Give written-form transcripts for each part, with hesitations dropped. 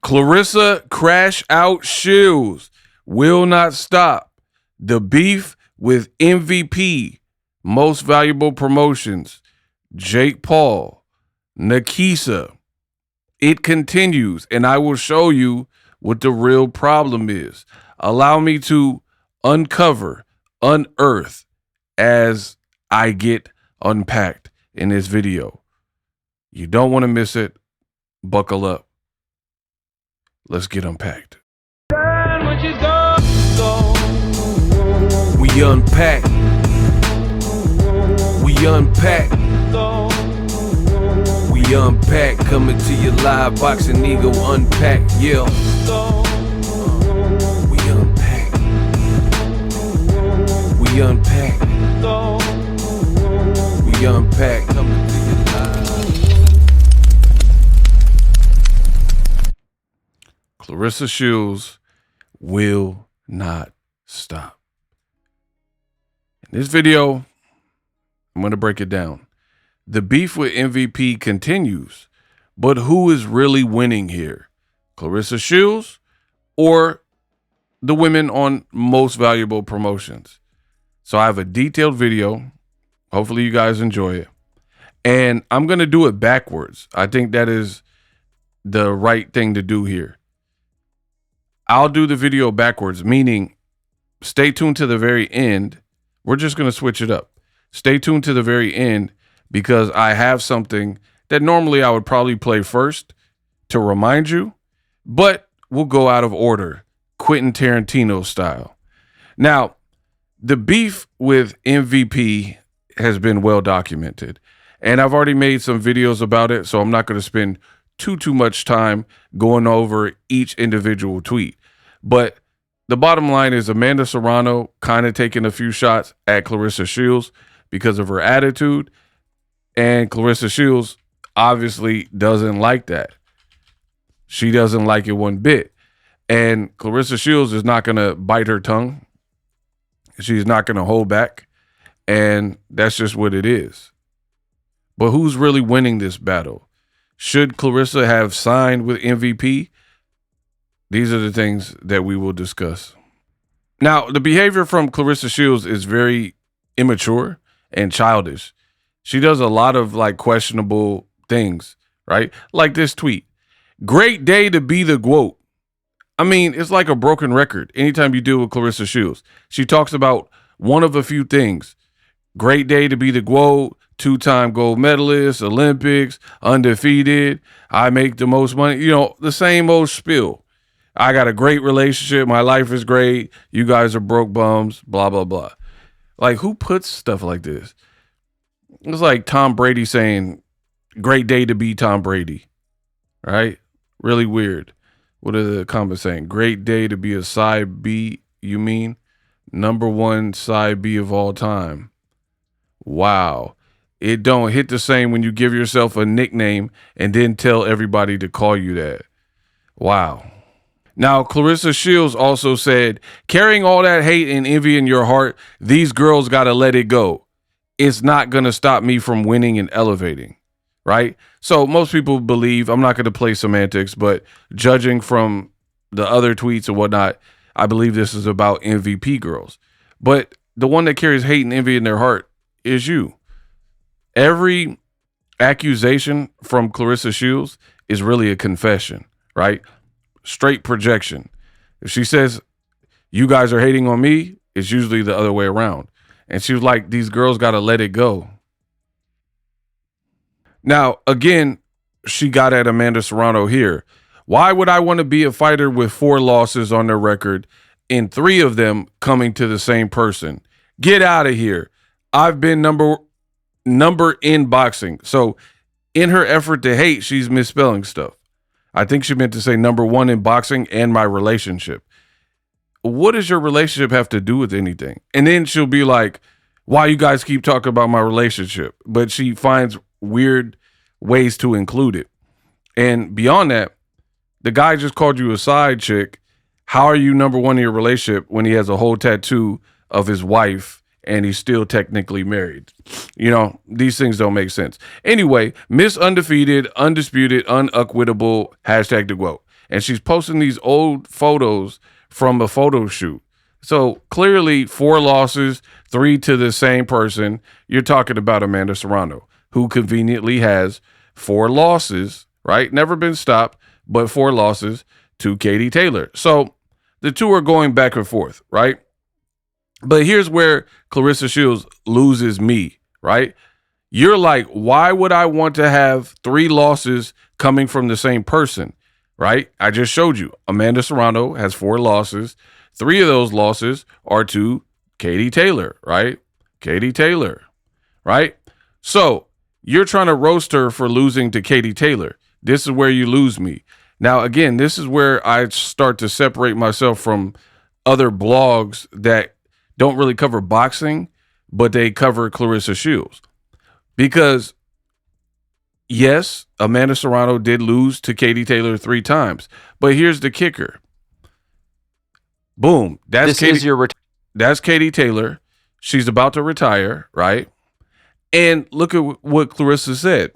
Claressa Shields will not stop. The beef with MVP, most valuable promotions, Jake Paul, Nakisa. It continues, and I will show you what the real problem is. Allow me to unearth as I get unpacked in this video. You don't want to miss it. Buckle up. Let's get unpacked. We unpack. We unpack. We unpack. Coming to you live. Boxingego unpack. Yeah. We unpack. We unpack. We unpack. Coming to you live. Claressa Shields will not stop. In this video, I'm going to break it down. The beef with MVP continues, but who is really winning here? Claressa Shields or the women on most valuable promotions? So I have a detailed video. Hopefully you guys enjoy it. And I'm going to do it backwards. I think that is the right thing to do here. I'll do the video backwards, meaning stay tuned to the very end. We're just going to switch it up. Stay tuned to the very end because I have something that normally I would probably play first to remind you, but we'll go out of order, Quentin Tarantino style. Now, the beef with MVP has been well documented, and I've already made some videos about it, so I'm not going to spend too much time going over each individual tweet. But the bottom line is Amanda Serrano kind of taking a few shots at Claressa Shields because of her attitude. And Claressa Shields obviously doesn't like that. She doesn't like it one bit. And Claressa Shields is not going to bite her tongue. She's not going to hold back. And that's just what it is. But who's really winning this battle? Should Claressa have signed with MVP? These are the things that we will discuss. Now, the behavior from Claressa Shields is very immature and childish. She does a lot of like questionable things, right? Like this tweet. Great day to be the GOAT. I mean, it's like a broken record anytime you deal with Claressa Shields. She talks about one of a few things. Great day to be the GOAT, two-time gold medalist, Olympics, undefeated. I make the most money. You know, the same old spiel. I got a great relationship. My life is great. You guys are broke bums, blah, blah, blah. Like, who puts stuff like this? It's like Tom Brady saying, great day to be Tom Brady, right? Really weird. What are the comments saying? Great day to be a side B, you mean? #1 side B of all time. Wow. It don't hit the same when you give yourself a nickname and then tell everybody to call you that. Wow. Now, Claressa Shields also said, carrying all that hate and envy in your heart, these girls got to let it go. It's not going to stop me from winning and elevating, right? So most people believe, I'm not going to play semantics, but judging from the other tweets and whatnot, I believe this is about MVP girls. But the one that carries hate and envy in their heart is you. Every accusation from Claressa Shields is really a confession, right? Straight projection. If she says, you guys are hating on me, it's usually the other way around. And she was like, these girls got to let it go. Now, again, she got at Amanda Serrano here. Why would I want to be a fighter with 4 losses on their record and 3 of them coming to the same person? Get out of here. I've been number in boxing. So in her effort to hate, she's misspelling stuff. I think she meant to say #1 in boxing and my relationship. What does your relationship have to do with anything? And then she'll be like, why you guys keep talking about my relationship? But she finds weird ways to include it. And beyond that, the guy just called you a side chick. How are you #1 in your relationship when he has a whole tattoo of his wife and he's still technically married? You know, these things don't make sense. Anyway, Miss Undefeated, Undisputed, Unacquittable, #the GOAT. And she's posting these old photos from a photo shoot. So clearly 4 losses, 3 to the same person. You're talking about Amanda Serrano, who conveniently has 4 losses, right? Never been stopped, but 4 losses to Katie Taylor. So the two are going back and forth, right? But here's where Claressa Shields loses me, right? You're like, why would I want to have 3 losses coming from the same person, right? I just showed you. Amanda Serrano has 4 losses. 3 of those losses are to Katie Taylor, right? Katie Taylor, right? So you're trying to roast her for losing to Katie Taylor. This is where you lose me. Now, again, this is where I start to separate myself from other blogs that don't really cover boxing, but they cover Claressa Shields. Because, yes, Amanda Serrano did lose to Katie Taylor 3 times. But here's the kicker. Boom. That's Katie Taylor. She's about to retire, right? And look at what Claressa said.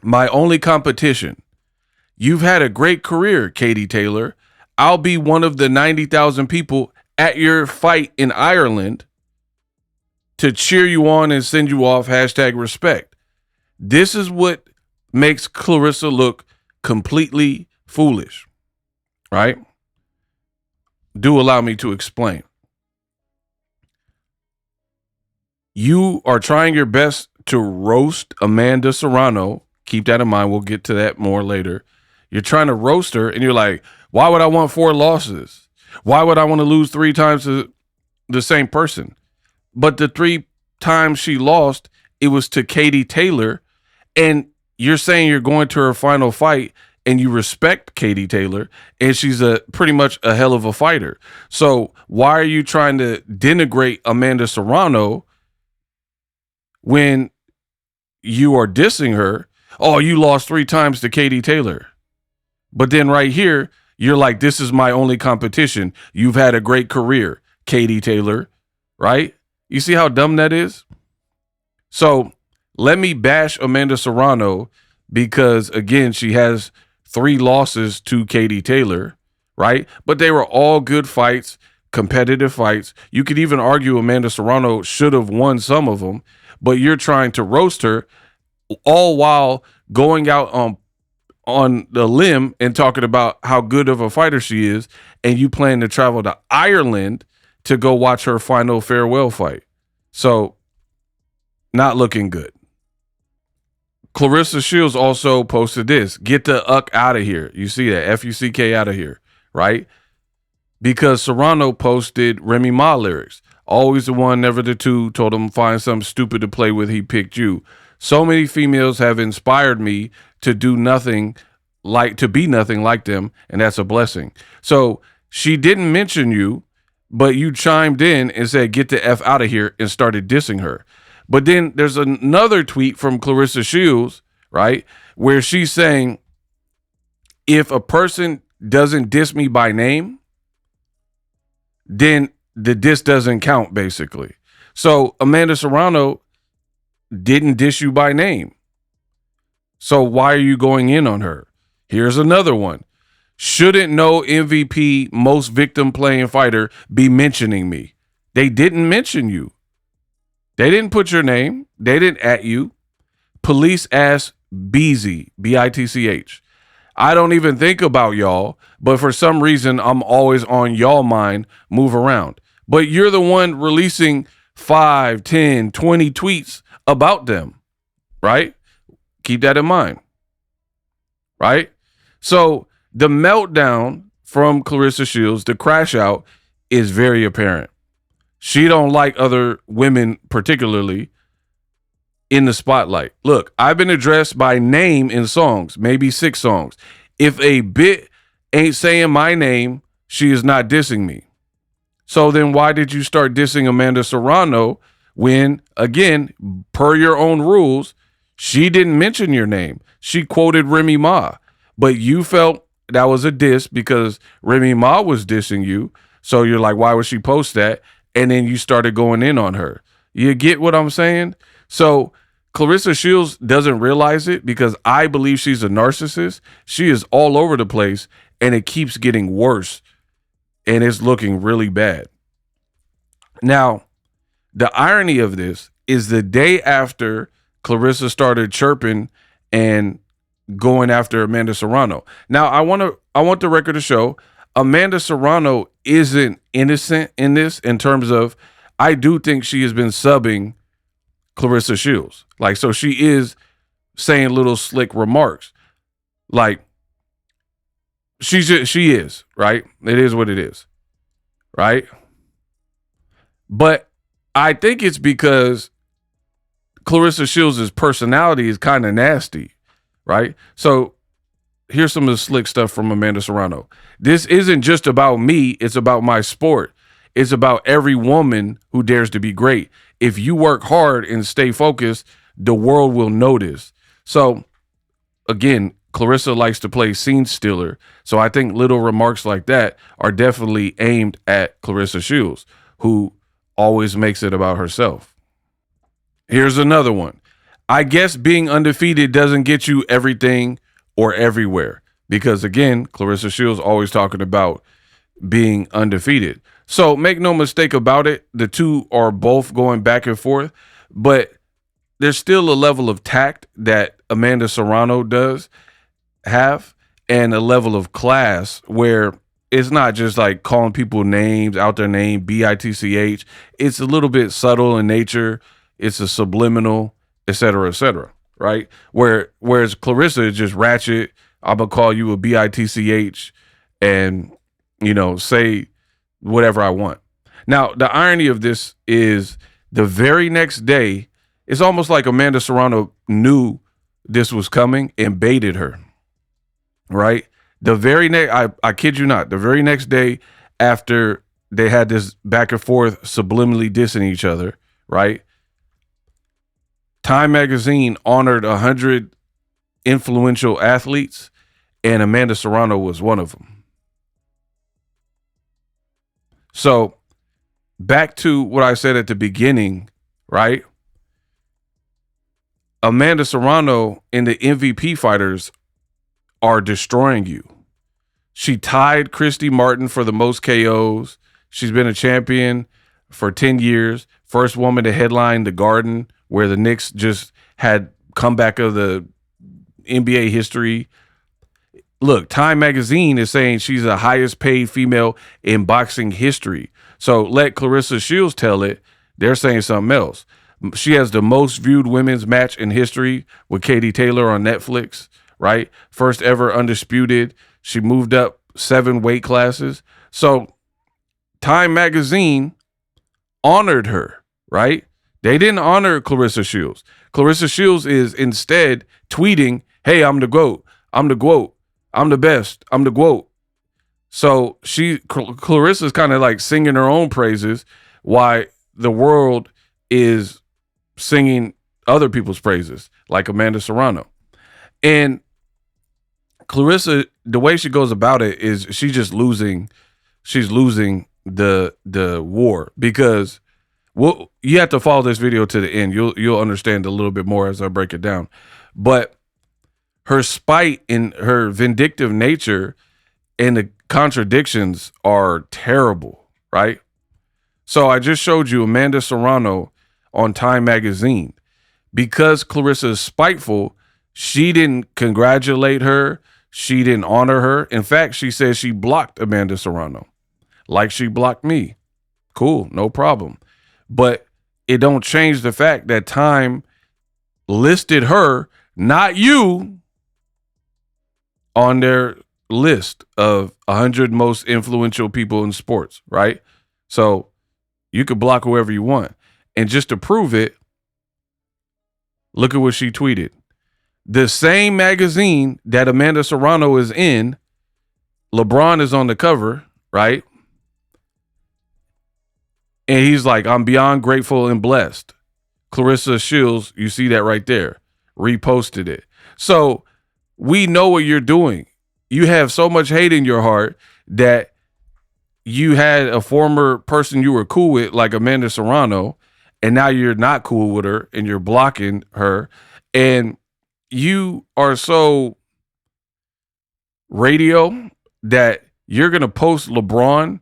My only competition. You've had a great career, Katie Taylor. I'll be one of the 90,000 people at your fight in Ireland to cheer you on and send you off, #respect. This is what makes Claressa look completely foolish, right? Do allow me to explain. You are trying your best to roast Amanda Serrano. Keep that in mind. We'll get to that more later. You're trying to roast her, and you're like, why would I want 4 losses? Why would I want to lose 3 times to the same person? But the 3 times she lost, it was to Katie Taylor, and you're saying you're going to her final fight, and you respect Katie Taylor, and she's pretty much a hell of a fighter. So why are you trying to denigrate Amanda Serrano when you are dissing her? Oh, you lost 3 times to Katie Taylor. But then right here, you're like, this is my only competition. You've had a great career, Katie Taylor, right? You see how dumb that is? So let me bash Amanda Serrano because, again, she has 3 losses to Katie Taylor, right? But they were all good fights, competitive fights. You could even argue Amanda Serrano should have won some of them, but you're trying to roast her all while going out on the limb and talking about how good of a fighter she is, and you plan to travel to Ireland to go watch her final farewell fight. So, not looking good. Claressa Shields also posted this. Get the uck out of here. You see that? F-U-C-K out of here, right? Because Serrano posted Remy Ma lyrics. Always the one, never the two. Told him find something stupid to play with. He picked you. So many females have inspired me to do nothing like, to be nothing like them, and that's a blessing. So she didn't mention you, but you chimed in and said, get the F out of here, and started dissing her. But then there's another tweet from Claressa Shields, right, where she's saying, if a person doesn't diss me by name, then the diss doesn't count, basically. So Amanda Serrano didn't diss you by name. So why are you going in on her? Here's another one. Shouldn't no MVP, most victim playing fighter, be mentioning me? They didn't mention you. They didn't put your name. They didn't at you. Police asked Beezy, B-I-T-C-H. I don't even think about y'all, but for some reason, I'm always on y'all mind, move around. But you're the one releasing 5, 10, 20 tweets about them, right? Keep that in mind, right? So the meltdown from Claressa Shields, the crash out, is very apparent. She don't like other women, particularly in the spotlight. Look, I've been addressed by name in songs, maybe 6 songs. If a bit ain't saying my name, she is not dissing me. So then why did you start dissing Amanda Serrano when, again, per your own rules, she didn't mention your name? She quoted Remy Ma, but you felt that was a diss because Remy Ma was dissing you. So you're like, why would she post that? And then you started going in on her. You get what I'm saying? So Claressa Shields doesn't realize it because I believe she's a narcissist. She is all over the place, and it keeps getting worse, and it's looking really bad. Now, the irony of this is the day after Claressa started chirping and going after Amanda Serrano. Now, I want the record to show Amanda Serrano isn't innocent in this, in terms of, I do think she has been subbing Claressa Shields. Like, so she is saying little slick remarks. Like, she is, right? It is what it is, right? But I think it's because Claressa Shields' personality is kind of nasty, right? So here's some of the slick stuff from Amanda Serrano. This isn't just about me. It's about my sport. It's about every woman who dares to be great. If you work hard and stay focused, the world will notice. So again, Claressa likes to play scene stealer. So I think little remarks like that are definitely aimed at Claressa Shields, who always makes it about herself. Here's another one. I guess being undefeated doesn't get you everything or everywhere, because again, Claressa Shields always talking about being undefeated. So make no mistake about it, the two are both going back and forth, but there's still a level of tact that Amanda Serrano does have, and a level of class where it's not just like calling people names out their name, BITCH. It's a little bit subtle in nature. It's a subliminal, et cetera, right? Whereas Claressa is just ratchet. I'm going to call you a BITCH and, you know, say whatever I want. Now, the irony of this is the very next day, it's almost like Amanda Serrano knew this was coming and baited her, right? The very next, I kid you not, the very next day after they had this back and forth subliminally dissing each other, right? Time magazine honored 100 influential athletes, and Amanda Serrano was one of them. So back to what I said at the beginning, right? Amanda Serrano and the MVP fighters are destroying you. She tied Christy Martin for the most KOs. She's been a champion for 10 years. First woman to headline the Garden, where the Knicks just had comeback of the NBA history. Look, Time magazine is saying she's the highest paid female in boxing history. So let Claressa Shields tell it. They're saying something else. She has the most viewed women's match in history with Katie Taylor on Netflix, right? First ever undisputed. She moved up 7 weight classes. So Time magazine honored her, right? They didn't honor Claressa Shields. Claressa Shields is instead tweeting, hey, I'm the GOAT. I'm the GOAT. I'm the best. I'm the GOAT. So Claressa is kind of like singing her own praises while the world is singing other people's praises, like Amanda Serrano. And Claressa, the way she goes about it is she's losing the war, because you have to follow this video to the end. You'll understand a little bit more as I break it down. But her spite and her vindictive nature and the contradictions are terrible, right? So I just showed you Amanda Serrano on Time magazine. Because Claressa is spiteful, she didn't congratulate her. She didn't honor her. In fact, she says she blocked Amanda Serrano, like she blocked me. Cool, no problem. But it don't change the fact that Time listed her, not you, on their list of 100 most influential people in sports, right? So you could block whoever you want. And just to prove it, look at what she tweeted. The same magazine that Amanda Serrano is in, LeBron is on the cover, right? And he's like, I'm beyond grateful and blessed. Claressa Shields, you see that right there, reposted it. So we know what you're doing. You have so much hate in your heart that you had a former person you were cool with, like Amanda Serrano, and now you're not cool with her and you're blocking her, and you are so radio that you're going to post LeBron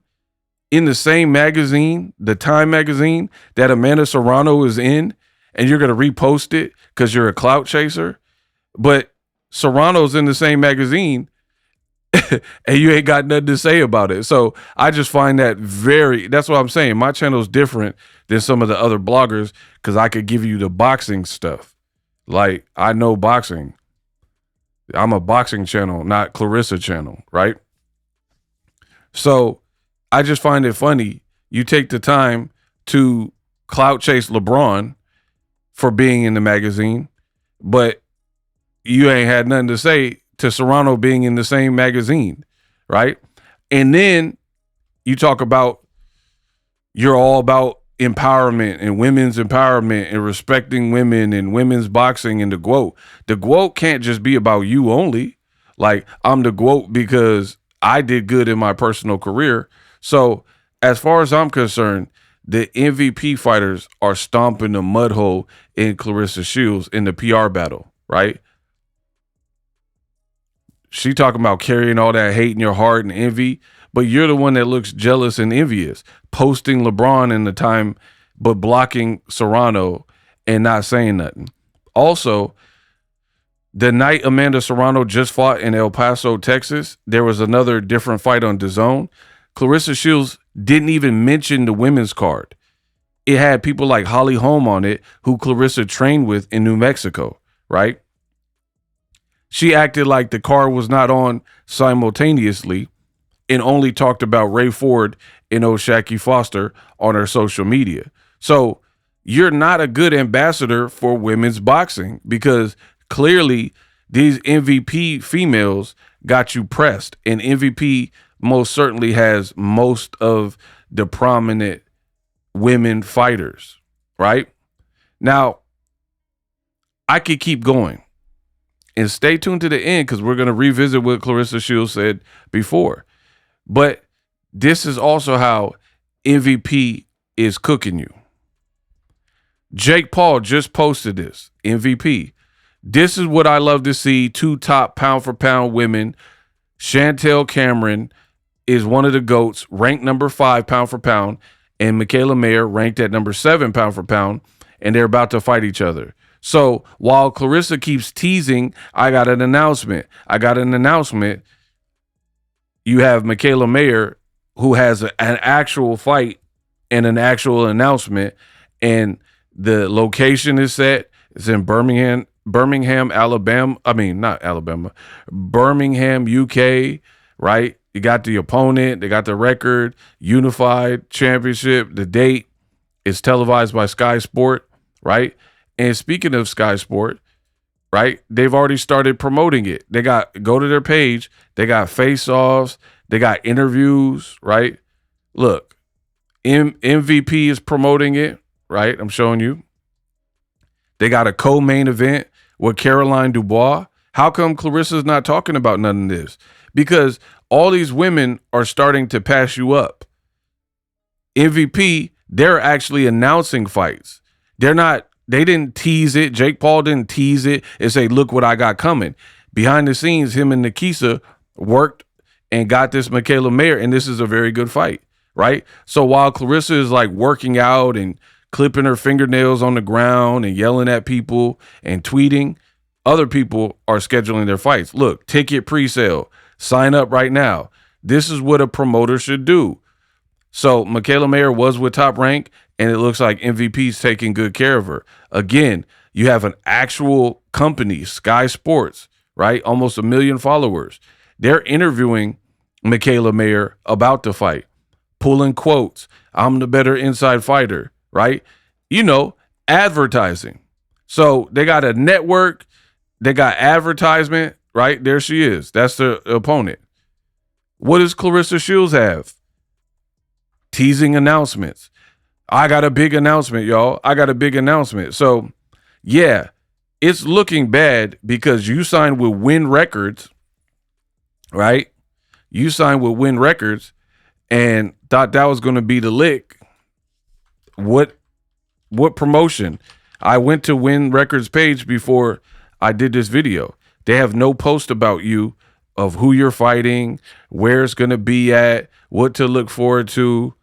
in the same magazine, the Time magazine that Amanda Serrano is in, and you're going to repost it because you're a clout chaser. But Serrano's in the same magazine and you ain't got nothing to say about it. So I just find that that's what I'm saying. My channel is different than some of the other bloggers because I could give you the boxing stuff. Like, I know boxing. I'm a boxing channel, not Claressa channel, right? So I just find it funny. You take the time to clout chase LeBron for being in the magazine, but you ain't had nothing to say to Serrano being in the same magazine, right? And then you talk about you're all about empowerment and women's empowerment and respecting women and women's boxing and the GOAT. The GOAT can't just be about you only. Like, I'm the GOAT because I did good in my personal career. So as far as I'm concerned, the MVP fighters are stomping the mud hole in Claressa Shields in the PR battle, right? She talking about carrying all that hate in your heart and envy, but you're the one that looks jealous and envious, posting LeBron in the Time, but blocking Serrano and not saying nothing. Also, the night Amanda Serrano just fought in El Paso, Texas, there was another different fight on DAZN. Claressa Shields didn't even mention the women's card. It had people like Holly Holm on it, who Claressa trained with in New Mexico, right? She acted like the card was not on simultaneously and only talked about Ray Ford and O'Shaquie Foster on her social media. So you're not a good ambassador for women's boxing because clearly these MVP females got you pressed, and MVP most certainly has most of the prominent women fighters, right? Now, I could keep going. And stay tuned to the end because we're going to revisit what Claressa Shields said before. But this is also how MVP is cooking you. Jake Paul just posted this, MVP. This is what I love to see. 2 top pound-for-pound women. Chantel Cameron is one of the GOATs, ranked number 5 pound-for-pound, and MIKAELA Mayer ranked at number 7 pound-for-pound, and they're about to fight each other. So while Claressa keeps teasing, I got an announcement. You have MIKAELA Mayer, who has an actual fight and an actual announcement, and the location is set. It's in Birmingham, Alabama. I mean, not Alabama, Birmingham, UK, right? You got the opponent. They got the record, unified championship. The date is televised by Sky Sport, right? And speaking of Sky Sport, right, they've already started promoting it. Go to their page. They got face-offs. They got interviews, right? Look, MVP is promoting it, right? I'm showing you. They got a co-main event with Caroline Dubois. How come Claressa's not talking about none of this? Because all these women are starting to pass you up. MVP, they're actually announcing fights. They didn't tease it. Jake Paul didn't tease it and say, look what I got coming. Behind the scenes, him and Nakisa worked and got this MIKAELA Mayer, and this is a very good fight, right? So while Claressa is like working out and clipping her fingernails on the ground and yelling at people and tweeting, other people are scheduling their fights. Look, ticket pre-sale, sign up right now. This is what a promoter should do. So MIKAELA Mayer was with Top Rank, and it looks like MVP's taking good care of her. Again, you have an actual company, Sky Sports, right? Almost 1 million followers. They're interviewing MIKAELA Mayer about the fight, pulling quotes. I'm the better inside fighter, right? You know, advertising. So they got a network. They got advertisement, right? There she is. That's the opponent. What does Claressa Shields have? Teasing announcements. I got a big announcement, y'all. I got a big announcement. So, yeah, it's looking bad because you signed with Wynn Records, right? You signed with Wynn Records and thought that was going to be the lick. What What promotion? I went to Wynn Records page before I did this video. They have no post about you of who you're fighting, where it's going to be at, what to look forward to,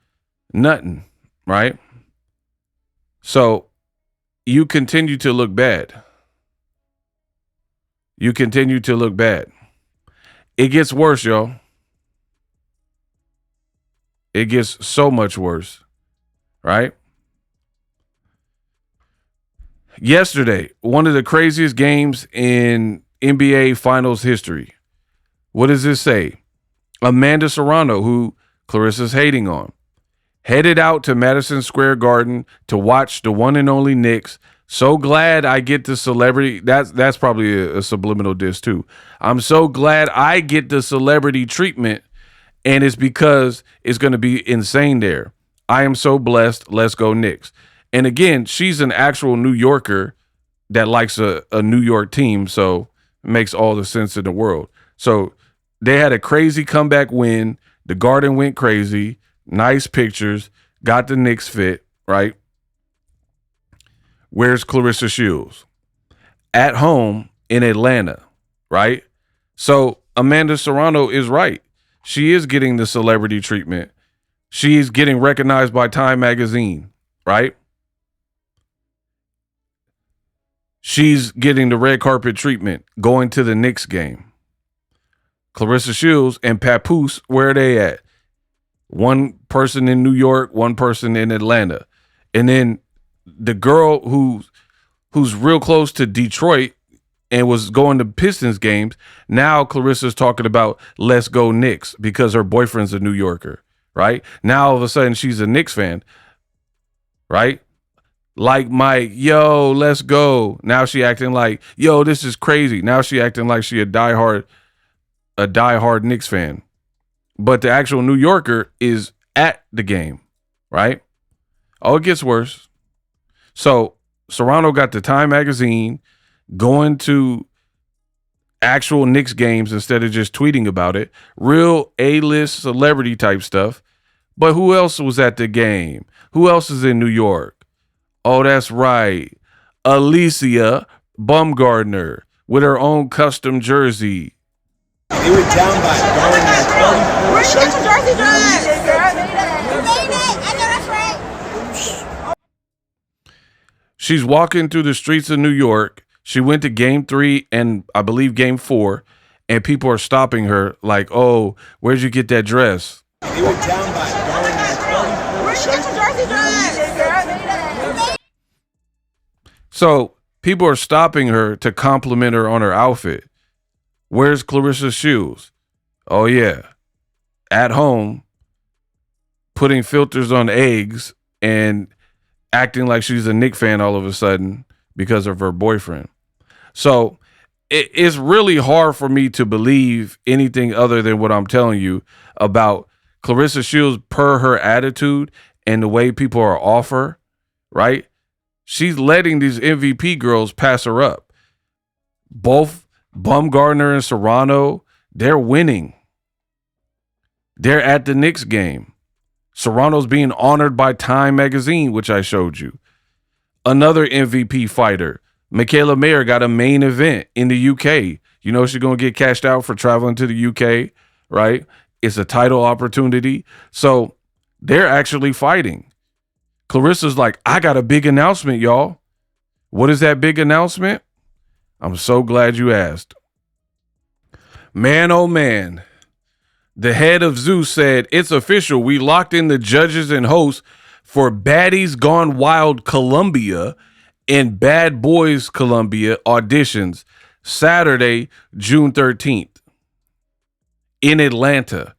nothing, right? So you continue to look bad. You continue to look bad. It gets worse, y'all. It gets so much worse, right? Yesterday, one of the craziest games in NBA Finals history. What does this say? Amanda Serrano, who Claressa's hating on, headed out to Madison Square Garden to watch the one and only Knicks. So glad I get the celebrity. That's probably a subliminal diss too. I'm so glad I get the celebrity treatment, and it's because it's going to be insane there. I am so blessed. Let's go Knicks. And again, she's an actual New Yorker that likes a New York team, so it makes all the sense in the world. So they had a crazy comeback win. The Garden went crazy. Nice pictures. Got the Knicks fit, right? Where's Claressa Shields? At home in Atlanta, right? So Amanda Serrano is right. She is getting the celebrity treatment. She's getting recognized by Time Magazine, right? She's getting the red carpet treatment, going to the Knicks game. Claressa Shields and PAPOOSE, where are they at? One person in New York, one person in Atlanta. And then the girl who's real close to Detroit and was going to Pistons games, now Claressa's talking about let's go Knicks because her boyfriend's a New Yorker, right? Now all of a sudden she's a Knicks fan, right? Like Mike, yo, let's go. Now she acting like, yo, this is crazy. Now she acting like she a diehard Knicks fan. But the actual New Yorker is at the game, right? Oh, it gets worse. So Serrano got the Time Magazine, going to actual Knicks games instead of just tweeting about it. Real A-list celebrity type stuff. But who else was at the game? Who else is in New York? Oh, that's right. Alycia Baumgardner with her own custom jersey. They were down by Garden. Where'd you get your jersey dress? You made it. I know that's right. She's walking through the streets of New York. She went to game 3 and I believe game 4, and people are stopping her like, oh, where'd you get that dress? They were down by Garden. Where'd you get your jersey dress? So people are stopping her to compliment her on her outfit. Where's Claressa Shields? Oh, yeah. At home, putting filters on eggs and acting like she's a Knicks fan all of a sudden because of her boyfriend. So it's really hard for me to believe anything other than what I'm telling you about Claressa Shields per her attitude and the way people are off her, right? She's letting these MVP girls pass her up. Both Baumgardner and Serrano, they're winning. They're at the Knicks game. Serrano's being honored by Time Magazine, which I showed you. Another MVP fighter, MIKAELA Mayer, got a main event in the UK. You know she's going to get cashed out for traveling to the UK, right? It's a title opportunity. So they're actually fighting. Claressa's like, I got a big announcement, y'all. What is that big announcement? I'm so glad you asked. Man, oh man. The head of Zeus said, it's official. We locked in the judges and hosts for Baddies Gone Wild Columbia and Bad Boys Columbia auditions Saturday, June 13th in Atlanta.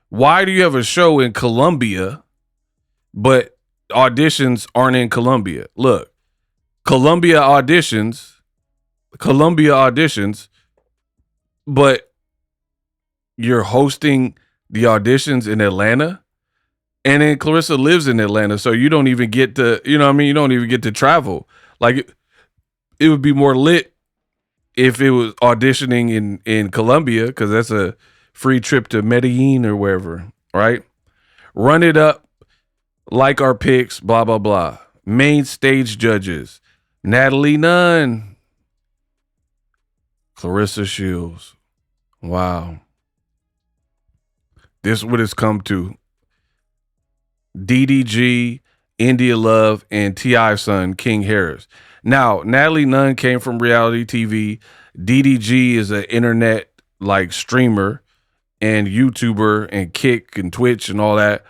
Why do you have a show in Columbia, but auditions aren't in Columbia? Look, Columbia auditions, but you're hosting the auditions in Atlanta, and then Claressa lives in Atlanta, so you don't even get to, you know what I mean? You don't even get to travel. Like, it would be more lit if it was auditioning in Columbia, because that's a free trip to Medellin or wherever, right? Run it up, like our picks, blah, blah, blah. Main stage judges: Natalie Nunn, Claressa Shields. Wow. This is what it's come to. DDG, India Love, and T.I.'s son, King Harris. Now, Natalie Nunn came from reality TV. DDG is an internet like streamer and YouTuber and Kick and Twitch and all that.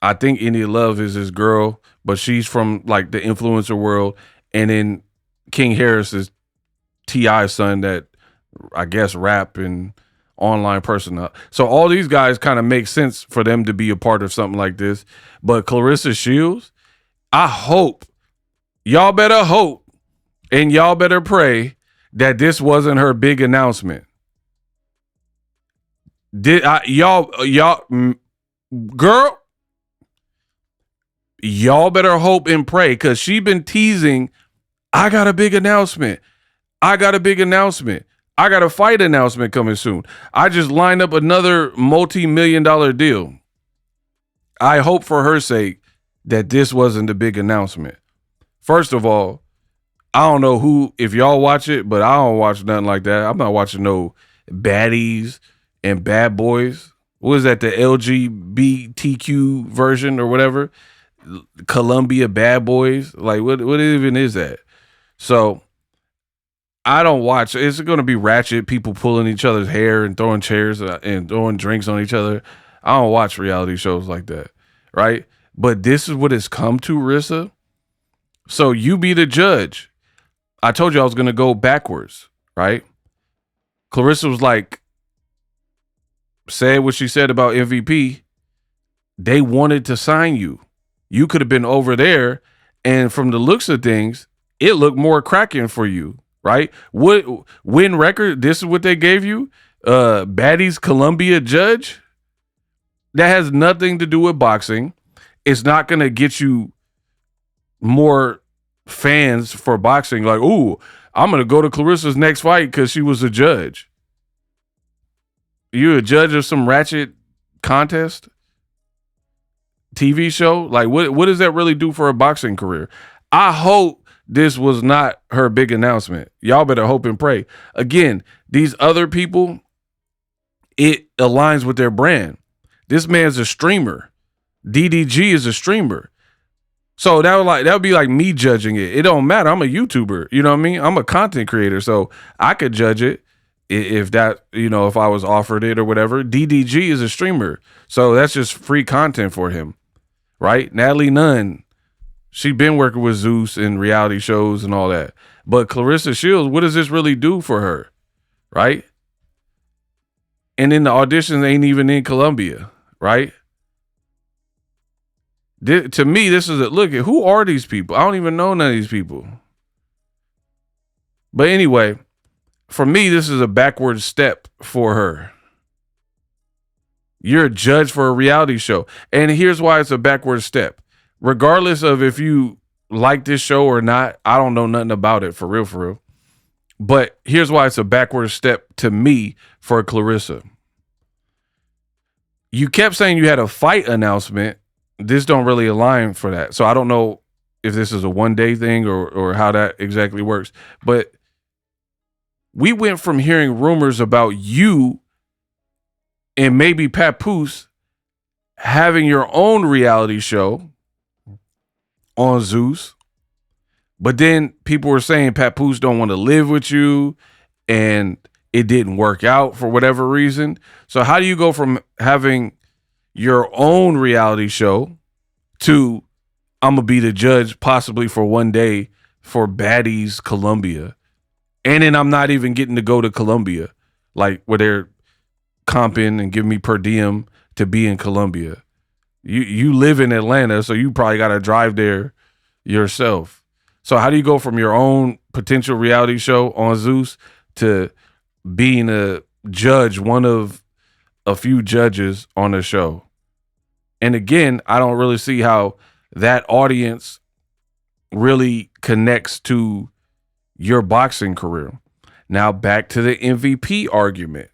I think India Love is his girl, but she's from like the influencer world. And then King Harris is T.I.'s son that I guess rap and online person. So all these guys kind of make sense for them to be a part of something like this. But Claressa Shields, I hope, y'all better hope and y'all better pray that this wasn't her big announcement. Girl, y'all better hope and pray, because she been teasing, I got a big announcement. I got a big announcement. I got a fight announcement coming soon. I just lined up another multi-million-dollar deal. I hope for her sake that this wasn't the big announcement. First of all, I don't know who, if y'all watch it, but I don't watch nothing like that. I'm not watching no baddies and bad boys. What is that, the LGBTQ version or whatever? Columbia Bad Boys? Like, what even is that? So I don't watch. It's going to be ratchet, people pulling each other's hair and throwing chairs and throwing drinks on each other. I don't watch reality shows like that, right? But this is what it's come to, Rissa. So you be the judge. I told you I was going to go backwards, right? Claressa was like, said what she said about MVP. They wanted to sign you. You could have been over there, and from the looks of things, it looked more cracking for you, right? What Wynn Record? This is what they gave you. Baddies Columbia judge. That has nothing to do with boxing. It's not going to get you more fans for boxing. Like, ooh, I'm going to go to Claressa's next fight because she was a judge. You a judge of some ratchet contest? TV show? Like, what does that really do for a boxing career? I hope this was not her big announcement. Y'all better hope and pray. Again, these other people, it aligns with their brand. This man's a streamer. DDG is a streamer. So that would be like me judging it. It don't matter. I'm a YouTuber. You know what I mean? I'm a content creator, so I could judge it if that, if I was offered it or whatever. DDG is a streamer, so that's just free content for him. Right? Natalie Nunn, she been working with Zeus in reality shows and all that. But Claressa Shields, what does this really do for her? Right? And then the auditions ain't even in Colombia, right? To me, this is look at who are these people? I don't even know none of these people. But anyway, for me, this is a backward step for her. You're a judge for a reality show. And here's why it's a backward step. Regardless of if you like this show or not, I don't know nothing about it for real. But here's why it's a backward step to me for Claressa. You kept saying you had a fight announcement. This don't really align for that. So I don't know if this is a one-day thing or how that exactly works. But we went from hearing rumors about you and maybe PAPOOSE having your own reality show on Zeus. But then people were saying PAPOOSE don't want to live with you and it didn't work out for whatever reason. So how do you go from having your own reality show to I'm going to be the judge possibly for one day for Baddies Colombia? And then I'm not even getting to go to Colombia, like where they're comping and giving me per diem to be in Colombia. You live in Atlanta, so you probably got to drive there yourself. So how do you go from your own potential reality show on Zeus to being a judge, one of a few judges on the show? And again, I don't really see how that audience really connects to your boxing career. Now back to the MVP argument.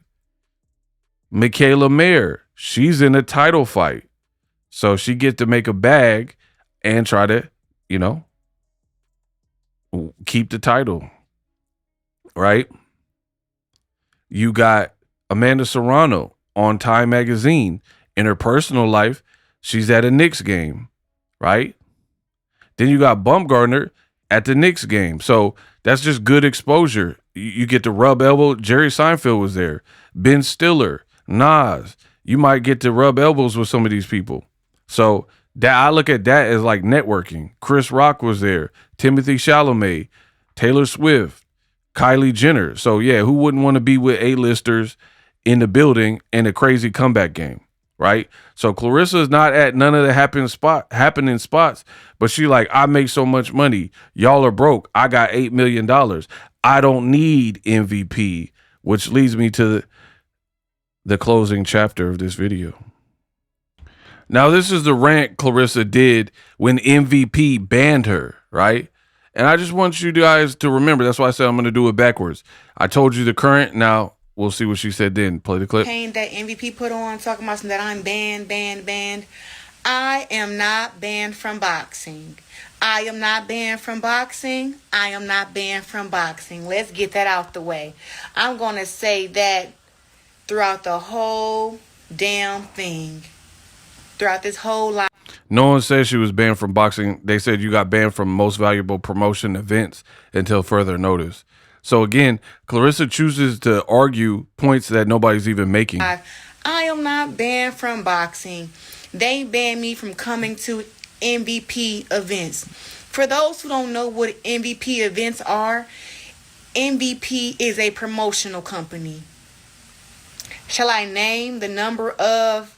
MIKAELA, she's in a title fight. So she gets to make a bag and try to you know, keep the title, right? You got Amanda Serrano on Time Magazine. In her personal life, she's at a Knicks game, right? Then you got Baumgardner at the Knicks game. So that's just good exposure. You get to rub elbow. Jerry Seinfeld was there. Ben Stiller, Nas. You might get to rub elbows with some of these people. So that I look at that as like networking. Chris Rock was there. Timothy Chalamet, Taylor Swift, Kylie Jenner. So yeah, who wouldn't want to be with A-listers in the building in a crazy comeback game, right? So Claressa is not at none of the happening spots, but she like, I make so much money. Y'all are broke. I got $8 million. I don't need MVP, which leads me to the closing chapter of this video. Now, this is the rant Claressa did when MVP banned her, right? And I just want you guys to remember, that's why I said I'm going to do it backwards. I told you the current, now we'll see what she said then. Play the clip. That MVP put on, talking about that I'm banned. I am not banned from boxing. I am not banned from boxing. I am not banned from boxing. Let's get that out the way. I'm going to say that throughout the whole damn thing. Throughout this whole life. No one said she was banned from boxing. They said you got banned from most valuable promotion events until further notice. So again, Claressa chooses to argue points that nobody's even making. I am not banned from boxing. They banned me from coming to MVP events. For those who don't know what MVP events are, MVP is a promotional company. Shall I name the number of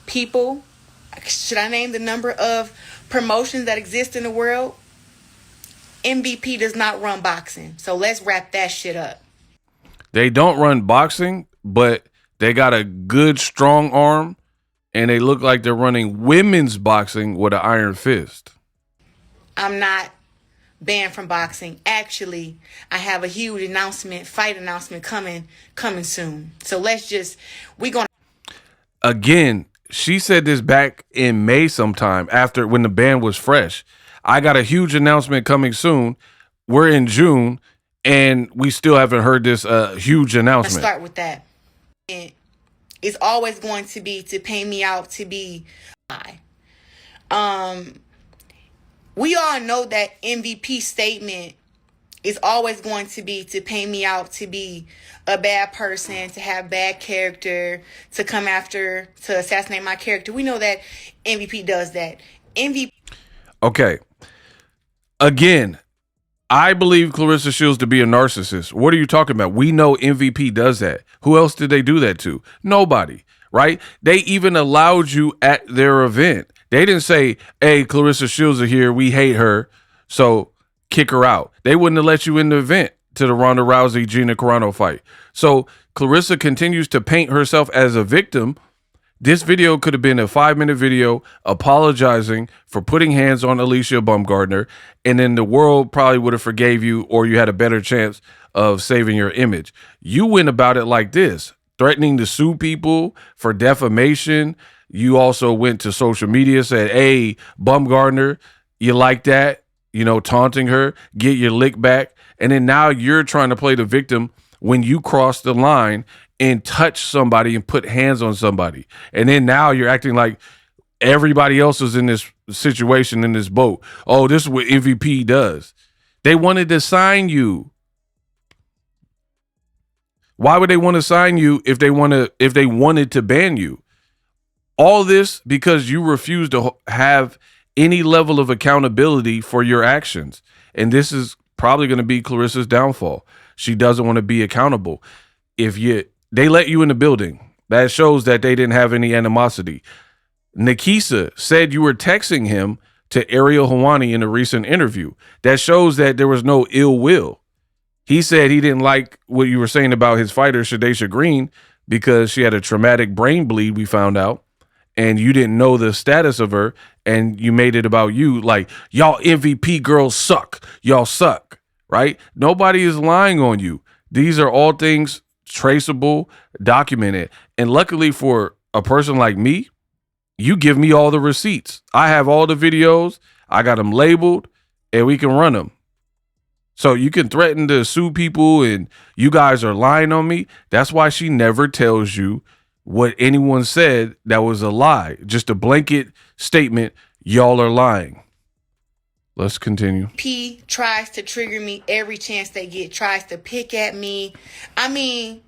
people? Should I name the number of promotions that exist in the world? MVP does not run boxing. So let's wrap that shit up. They don't run boxing, but they got a good strong arm, and they look like they're running women's boxing with an iron fist. I'm not banned from boxing. Actually, I have a huge fight announcement coming soon. So we're going to. Again, she said this back in May sometime after when the ban was fresh. I got a huge announcement coming soon. We're in June, and we still haven't heard this huge announcement. Let's start with that. It's always going to be to pay me out to be we all know that MVP statement is always going to be to pay me out to be a bad person, to have bad character, to come after, to assassinate my character. We know that MVP does that. Okay. Again, I believe Claressa Shields to be a narcissist. What are you talking about? We know MVP does that. Who else did they do that to? Nobody, right? They even allowed you at their event. They didn't say, hey, Claressa Shields are here. We hate her, so kick her out. They wouldn't have let you in the event to the Ronda Rousey Gina Carano fight. So Claressa continues to paint herself as a victim. This video could have been a 5-minute video apologizing for putting hands on Alycia Baumgardner, and then the world probably would have forgave you, or you had a better chance of saving your image. You went about it like this, threatening to sue people for defamation. You also went to social media, said, hey, Baumgardner, you like that? You know, taunting her, get your lick back. And then now you're trying to play the victim when you cross the line and touch somebody and put hands on somebody. And then now you're acting like everybody else is in this situation, in this boat. Oh, this is what MVP does. They wanted to sign you. Why would they want to sign you if they wanted to ban you? All this because you refuse to have any level of accountability for your actions. And this is probably going to be Claressa's downfall. She doesn't want to be accountable. They let you in the building, that shows that they didn't have any animosity. Nakisa said you were texting him to Ariel Helwani in a recent interview. That shows that there was no ill will. He said he didn't like what you were saying about his fighter, Shadesha Green, because she had a traumatic brain bleed, we found out, and you didn't know the status of her, and you made it about you, like, y'all MVP girls suck. Y'all suck, right? Nobody is lying on you. These are all things traceable, documented. And luckily for a person like me, you give me all the receipts. I have all the videos. I got them labeled, and we can run them. So you can threaten to sue people, and you guys are lying on me. That's why she never tells you what anyone said that was a lie. Just a blanket statement, y'all are lying. Let's continue. P tries to trigger me every chance they get, tries to pick at me. I mean,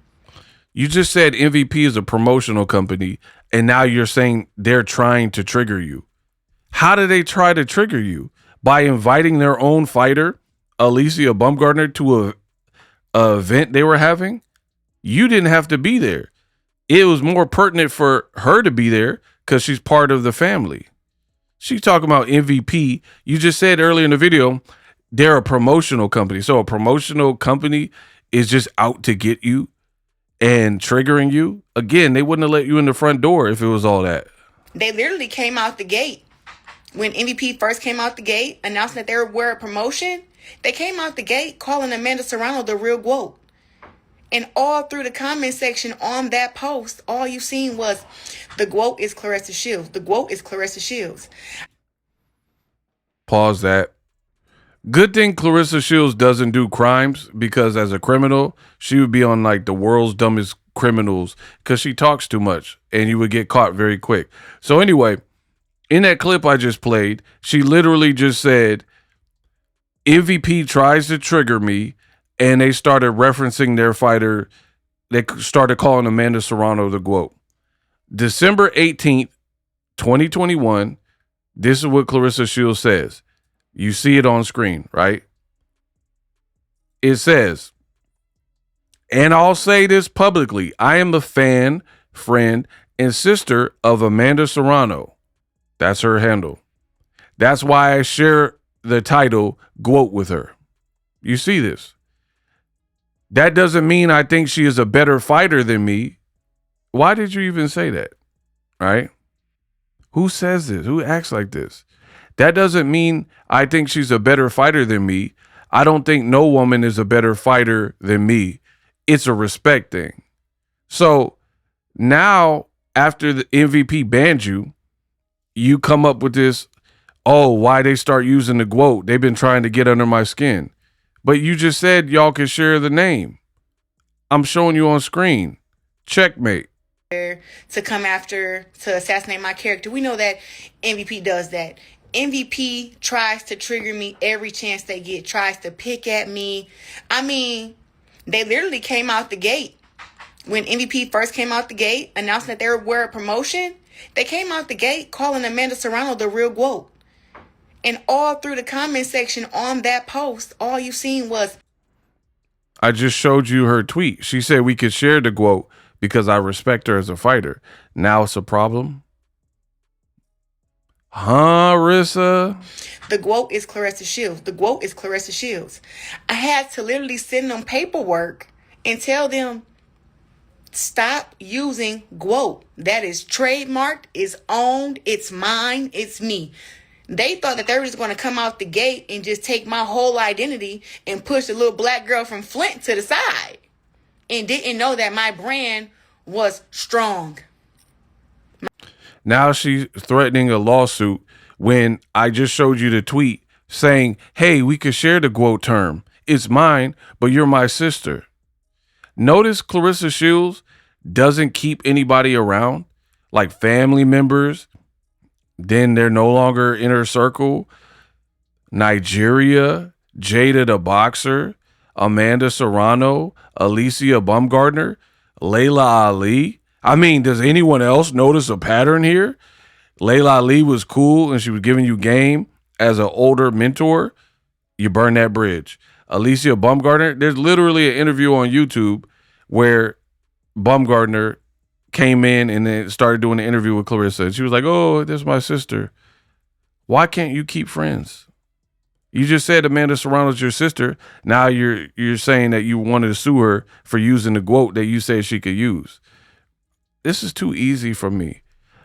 you just said MVP is a promotional company, and now you're saying they're trying to trigger you. How do they try to trigger you? By inviting their own fighter, Alycia Baumgardner, to a event they were having? You didn't have to be there. It was more pertinent for her to be there because she's part of the family. She's talking about MVP. You just said earlier in the video, they're a promotional company. So a promotional company is just out to get you and triggering you. Again, they wouldn't have let you in the front door if it was all that. They literally came out the gate. When MVP first came out the gate, announcing that they were a promotion, they came out the gate calling Amanda Serrano the real GOAT. And all through the comment section on that post, all you seen was, the GOAT is Claressa Shields. The GOAT is Claressa Shields. Pause that. Good thing Claressa Shields doesn't do crimes, because as a criminal, she would be on like the world's dumbest criminals because she talks too much and you would get caught very quick. So anyway, in that clip I just played, she literally just said, MVP tries to trigger me, and they started referencing their fighter. They started calling Amanda Serrano the GOAT. December 18th, 2021, this is what Claressa Shields says. You see it on screen, right? It says, and I'll say this publicly, I am a fan, friend, and sister of Amanda Serrano. That's her handle. That's why I share the title GOAT with her. You see this? That doesn't mean I think she is a better fighter than me. Why did you even say that? Right? Who says this? Who acts like this? That doesn't mean I think she's a better fighter than me. I don't think no woman is a better fighter than me. It's a respect thing. So now, after the MVP banned you, you come up with this, oh, why they start using the GOAT? They've been trying to get under my skin. But you just said y'all can share the name. I'm showing you on screen. Checkmate. To come after, to assassinate my character. We know that MVP does that. MVP tries to trigger me every chance they get, tries to pick at me. I mean, they literally came out the gate. When MVP first came out the gate, announcing that they were a promotion, they came out the gate calling Amanda Serrano the real GOAT. And all through the comment section on that post, all you seen was, I just showed you her tweet. She said we could share the GOAT because I respect her as a fighter. Now it's a problem? Huh, Rissa? the GOAT is Claressa Shields. The GOAT is Claressa Shields. I had to literally send them paperwork and tell them, stop using GOAT. That is trademarked, it's owned, it's mine, it's me. They thought that they were just going to come out the gate and just take my whole identity and push the little black girl from Flint to the side. And didn't know that my brand was strong. Now she's threatening a lawsuit when I just showed you the tweet saying, hey, we could share the GOAT term. It's mine, but you're my sister. Notice Claressa Shields doesn't keep anybody around, like family members. Then they're no longer in her circle. Nigeria, Jada the boxer, Amanda Serrano, Alycia Baumgardner, Laila Ali. I mean, does anyone else notice a pattern here? Laila Ali was cool and she was giving you game as an older mentor. You burn that bridge. Alycia Baumgardner, there's literally an interview on YouTube where Baumgardner came in and then started doing an interview with Claressa. And she was like, oh, this is my sister. Why can't you keep friends? You just said Amanda Serrano's your sister. Now you're saying that you wanted to sue her for using the GOAT that you said she could use. This is too easy for me.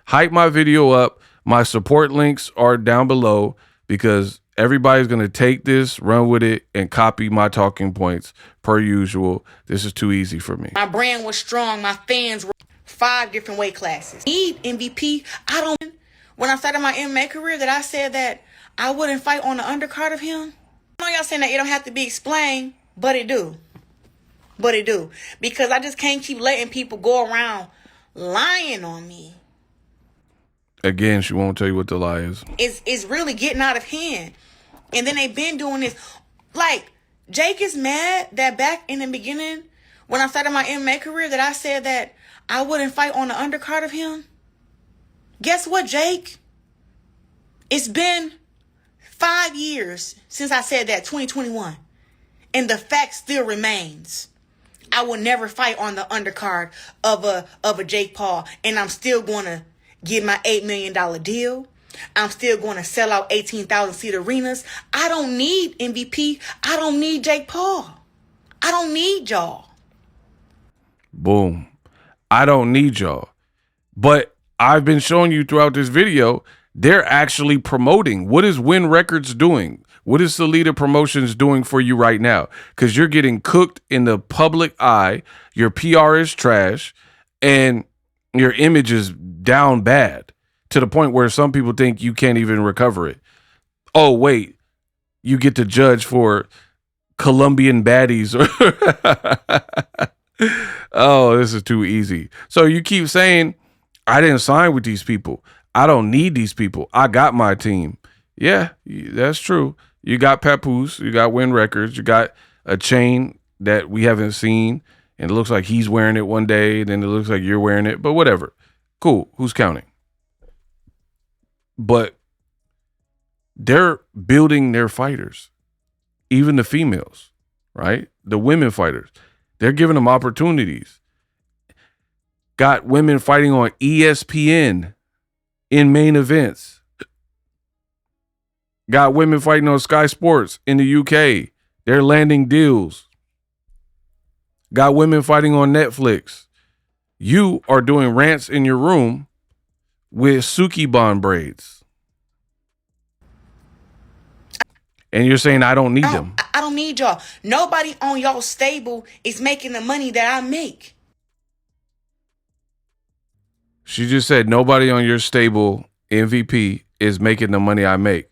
Hype my video up. My support links are down below because everybody's going to take this, run with it, and copy my talking points per usual. This is too easy for me. My brand was strong. My fans were 5 different weight classes. Need MVP. I don't. when I started my MMA career that I said that I wouldn't fight on the undercard of him? I know y'all saying that it don't have to be explained, but it do. But it do. Because I just can't keep letting people go around lying on me. Again, she won't tell you what the lie is. It's really getting out of hand. And then they've been doing this. Like, Jake is mad that back in the beginning, when I started my MMA career, that I said that I wouldn't fight on the undercard of him. Guess what, Jake? It's been 5 years since I said that, 2021. And the fact still remains. I will never fight on the undercard of a Jake Paul. And I'm still going to get my $8 million deal. I'm still going to sell out 18,000 seat arenas. I don't need MVP. I don't need Jake Paul. I don't need y'all. Boom. I don't need y'all. But I've been showing you throughout this video, they're actually promoting. What is Wynn Records doing? What is Salita Promotions doing for you right now? Because you're getting cooked in the public eye. Your PR is trash. And your image is down bad to the point where some people think you can't even recover it. Oh, wait. You get to judge for Colombian baddies. Oh, this is too easy. So you keep saying, I didn't sign with these people. I don't need these people. I got my team. Yeah, that's true. You got PAPOOSE. You got Wynn Records. You got a chain that we haven't seen. And it looks like he's wearing it one day. Then it looks like you're wearing it. But whatever. Cool. Who's counting? But they're building their fighters. Even the females, right? The women fighters. They're giving them opportunities. Got women fighting on ESPN in main events. Got women fighting on Sky Sports in the UK. They're landing deals. Got women fighting on Netflix. You are doing rants in your room with Suki Bond braids. And you're saying I don't need them. I don't need y'all. Nobody on y'all stable is making the money that I make. She just said nobody on your stable MVP is making the money I make.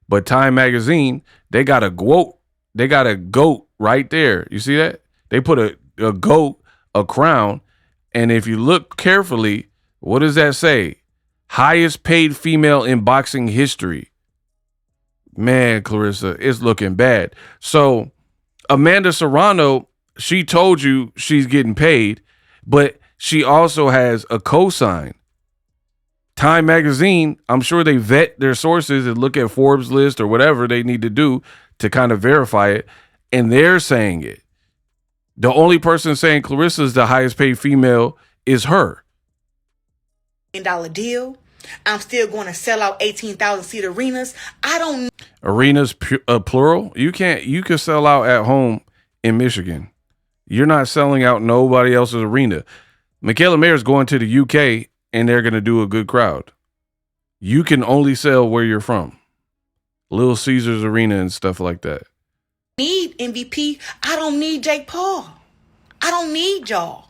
But Time Magazine, they got a goat. They got a goat right there. You see that? They put a goat, a crown. And if you look carefully, what does that say? Highest paid female in boxing history. Man, Claressa, it's looking bad. So Amanda Serrano, she told you she's getting paid, but she also has a cosign. Time Magazine, I'm sure they vet their sources and look at Forbes list or whatever they need to do to kind of verify it, and they're saying it. The only person saying Claressa is the highest paid female is her. $1 deal. I'm still going to sell out 18,000 seat arenas. I don't. Arenas plural. You can sell out at home in Michigan. You're not selling out nobody else's arena. MIKAELA Mayer's going to the UK and they're going to do a good crowd. You can only sell where you're from. Little Caesars Arena and stuff like that. Need MVP. I don't need Jake Paul. I don't need y'all.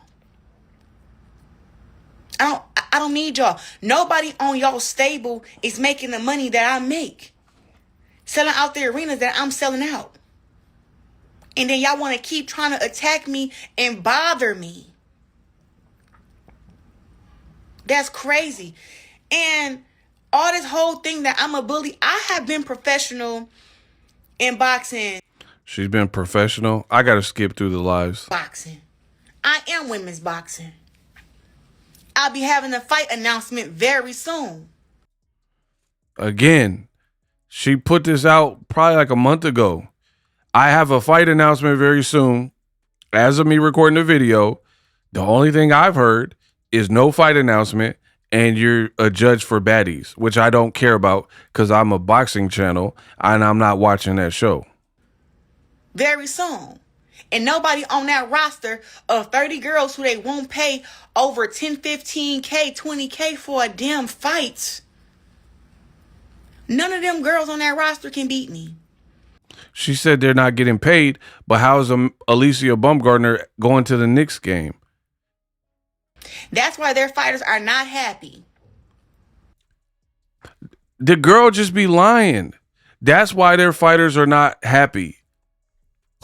I don't need y'all. Nobody on y'all stable is making the money that I make. Selling out the arenas that I'm selling out. And then y'all want to keep trying to attack me and bother me. That's crazy. And all this whole thing that I'm a bully, I have been professional in boxing. She's been professional. I got to skip through the lives. Boxing. I am women's boxing. I'll be having a fight announcement very soon. Again, she put this out probably like a month ago. I have a fight announcement very soon. As of me recording the video, the only thing I've heard is no fight announcement and you're a judge for Baddies, which I don't care about because I'm a boxing channel and I'm not watching that show. Very soon. And nobody on that roster of 30 girls who they won't pay over 10, 15K, 20K for a damn fight. None of them girls on that roster can beat me. She said they're not getting paid, but how is Alycia Baumgardner going to the Knicks game? That's why their fighters are not happy. The girl just be lying. That's why their fighters are not happy.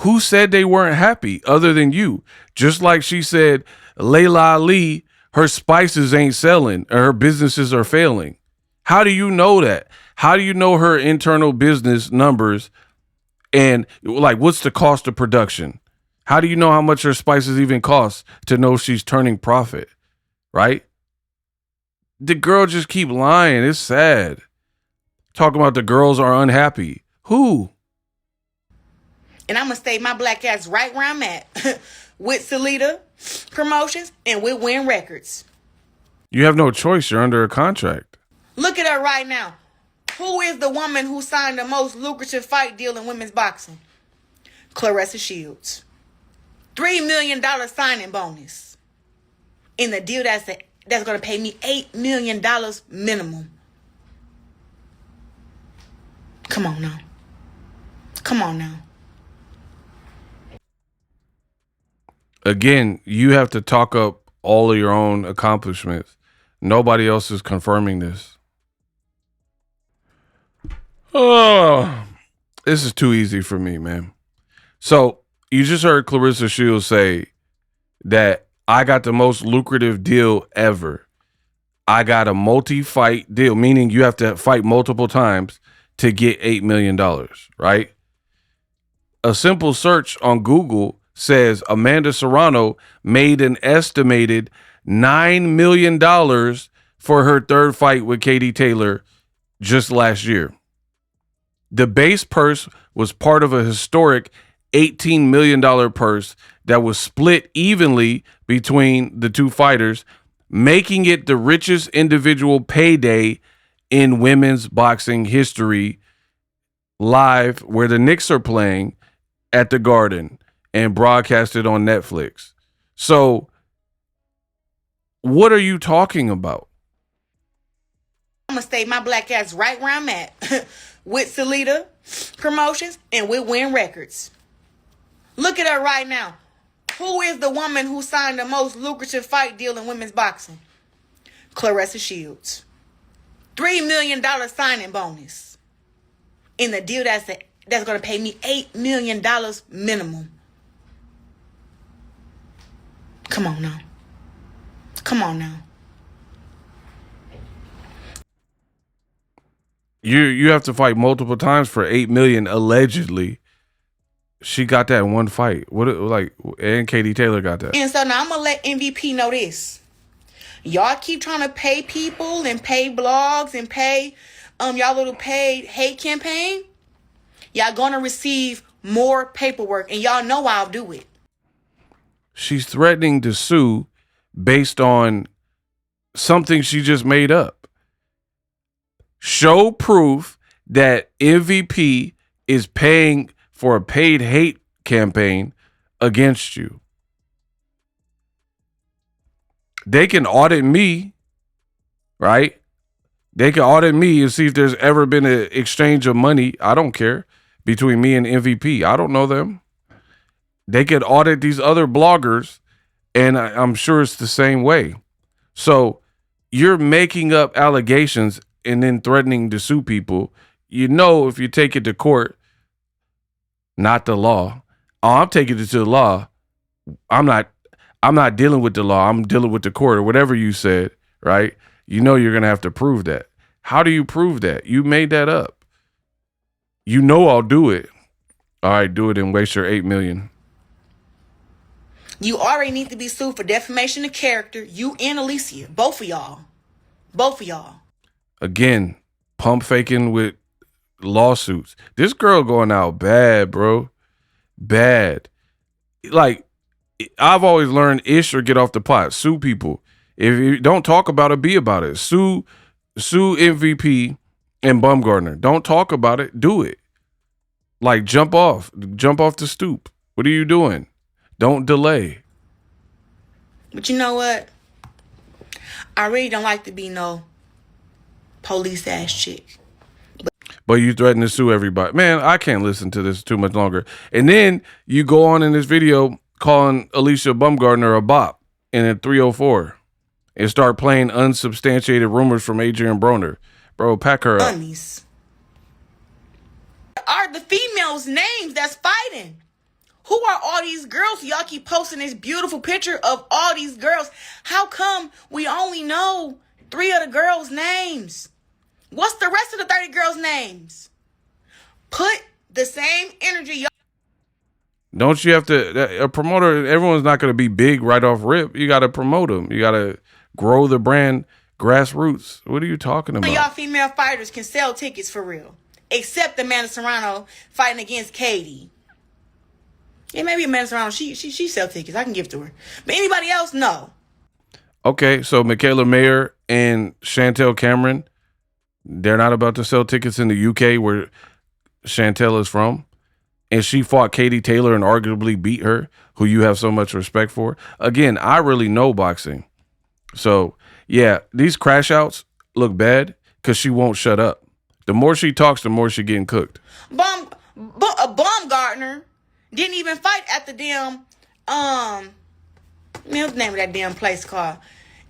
Who said they weren't happy other than you? Just like she said, Layla Ali, her spices ain't selling or her businesses are failing. How do you know that? How do you know her internal business numbers and like what's the cost of production? How do you know how much her spices even cost to know she's turning profit? Right? The girl just keep lying. It's sad. Talking about the girls are unhappy. Who? And I'm going to stay my black ass right where I'm at. With Salita Promotions and with Wynn Records. You have no choice. You're under a contract. Look at her right now. Who is the woman who signed the most lucrative fight deal in women's boxing? Claressa Shields. $3 million signing bonus. In the deal that's going to pay me $8 million minimum. Come on now. Come on now. Again, you have to talk up all of your own accomplishments. Nobody else is confirming this. Oh, this is too easy for me, man. So you just heard Claressa Shields say that I got the most lucrative deal ever. I got a multi-fight deal, meaning you have to fight multiple times to get $8 million, right? A simple search on Google says Amanda Serrano made an estimated $9 million for her third fight with Katie Taylor just last year. The base purse was part of a historic $18 million purse that was split evenly between the two fighters, making it the richest individual payday in women's boxing history. Live, where the Knicks are playing at the Garden and broadcasted on Netflix. So what are you talking about? I'm going to stay my black ass right where I'm at. With Salita Promotions and with Wynn Records. Look at her right now. Who is the woman who signed the most lucrative fight deal in women's boxing? Claressa Shields. $3 million signing bonus. In the deal that's going to pay me $8 million minimum. Come on now. Come on now. You have to fight multiple times for $8 million allegedly. She got that in one fight. And Katie Taylor got that. And so now I'm gonna let MVP know this. Y'all keep trying to pay people and pay blogs and pay y'all little paid hate campaign. Y'all gonna receive more paperwork, and y'all know I'll do it. She's threatening to sue based on something she just made up. Show proof that MVP is paying for a paid hate campaign against you. They can audit me, right? They can audit me and see if there's ever been an exchange of money. I don't care. Between me and MVP. I don't know them. They could audit these other bloggers, and I'm sure it's the same way. So you're making up allegations and then threatening to sue people. You know, if you take it to court, not the law. Oh, I'm taking it to the law. I'm not dealing with the law. I'm dealing with the court or whatever you said, right? You know you're going to have to prove that. How do you prove that? You made that up. You know I'll do it. All right, do it and waste your $8 million. You already need to be sued for defamation of character. You and Alycia. Both of y'all. Both of y'all. Again, pump faking with lawsuits. This girl going out bad, bro. Bad. Like, I've always learned ish or get off the pot. Sue people. If you don't talk about it, be about it. Sue MVP and Baumgardner. Don't talk about it. Do it. Like, jump off the stoop. What are you doing? Don't delay. But you know what? I really don't like to be no police ass chick. But you threaten to sue everybody. Man, I can't listen to this too much longer. And then you go on in this video calling Alycia Baumgardner a bop in a 304 and start playing unsubstantiated rumors from Adrian Broner, Bro, pack her up. Bunnies. Are the females' names that's fighting? Who are all these girls? Y'all keep posting this beautiful picture of all these girls. How come we only know 3 of the girls' names? What's the rest of the 30 girls' names? Put the same energy, y'all. Don't you have to, a promoter, everyone's not going to be big right off rip. You got to promote them. You got to grow the brand grassroots. What are you talking about? Y'all female fighters can sell tickets for real. Except Amanda Serrano fighting against Katie. Yeah, maybe Amanda Serrano, she sell tickets. I can give it to her. But anybody else, no. Okay, so MIKAELA Mayer and Chantel Cameron, they're not about to sell tickets in the UK where Chantel is from. And she fought Katie Taylor and arguably beat her, who you have so much respect for. Again, I really know boxing. So, yeah, these crash outs look bad because she won't shut up. The more she talks, the more she getting cooked. Baumgardner didn't even fight at the damn, what's the name of that damn place called?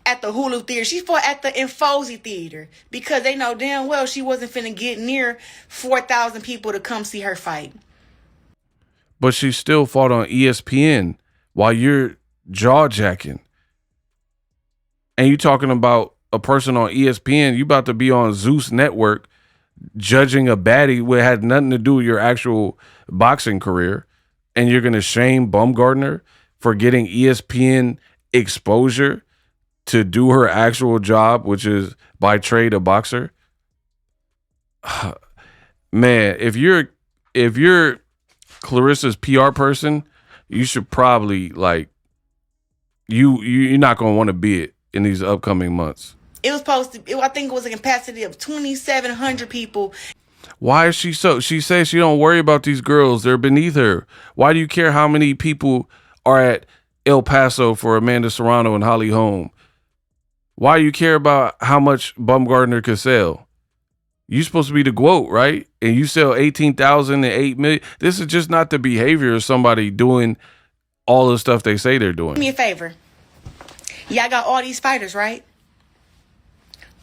At the Hulu Theater. She fought at the Infosi Theater because they know damn well she wasn't finna get near 4,000 people to come see her fight. But she still fought on ESPN while you're jaw-jacking. And you talking about a person on ESPN, you about to be on Zeus Network judging a baddie where it had nothing to do with your actual boxing career. And you're going to shame Baumgardner for getting ESPN exposure to do her actual job, which is by trade a boxer. Man, if you're Claressa's PR person, you should probably you're not going to want to be it in these upcoming months. It was supposed to, I think it was a capacity of 2,700 people. Why is she so? She says she don't worry about these girls. They're beneath her. Why do you care how many people are at El Paso for Amanda Serrano and Holly Holm? Why do you care about how much Baumgardner could sell? You're supposed to be the GOAT, right? And you sell 18,000 and 8 million. This is just not the behavior of somebody doing all the stuff they say they're doing. Do me a favor. Y'all got all these fighters, right?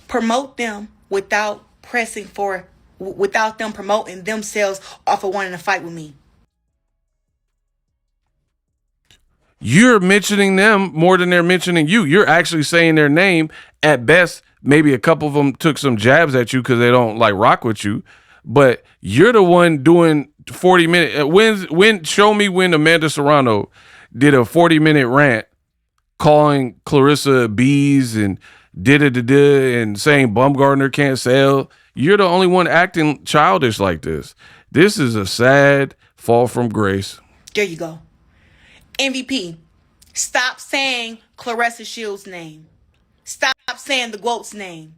Promote them without them promoting themselves off of wanting to fight with me. You're mentioning them more than they're mentioning you. You're actually saying their name. At best, maybe a couple of them took some jabs at you because they don't rock with you. But you're the one doing 40-minute. Show me when Amanda Serrano did a 40-minute rant calling Claressa bees and and saying Baumgardner can't sell. You're the only one acting childish like this. This is a sad fall from grace. There you go. MVP, stop saying Claressa Shields' name. Stop saying the GOAT's name.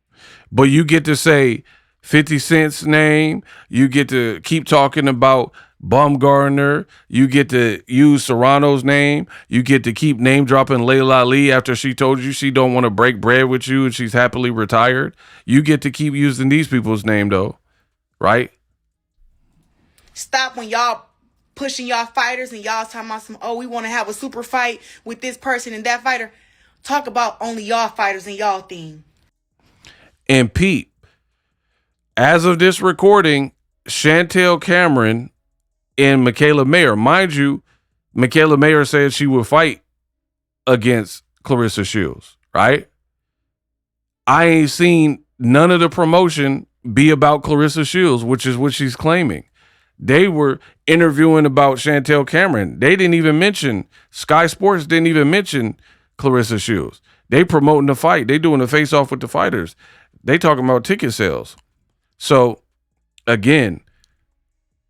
But you get to say 50 Cent's name. You get to keep talking about Baumgardner. You get to use Serrano's name. You get to keep name dropping Layla Ali after she told you she don't want to break bread with you and she's happily retired. You get to keep using these people's name though, right? Stop when y'all pushing y'all fighters and y'all talking about we want to have a super fight with this person and that fighter. Talk about only y'all fighters and y'all thing. And Pete, as of this recording, Chantel Cameron and MIKAELA Mayer. Mind you, MIKAELA Mayer said she would fight against Claressa Shields, right? I ain't seen none of the promotion be about Claressa Shields, which is what she's claiming. They were interviewing about Chantel Cameron. They didn't even mention, Sky Sports didn't even mention Claressa Shields. They promoting the fight. They doing a face-off with the fighters. They talking about ticket sales. So, again,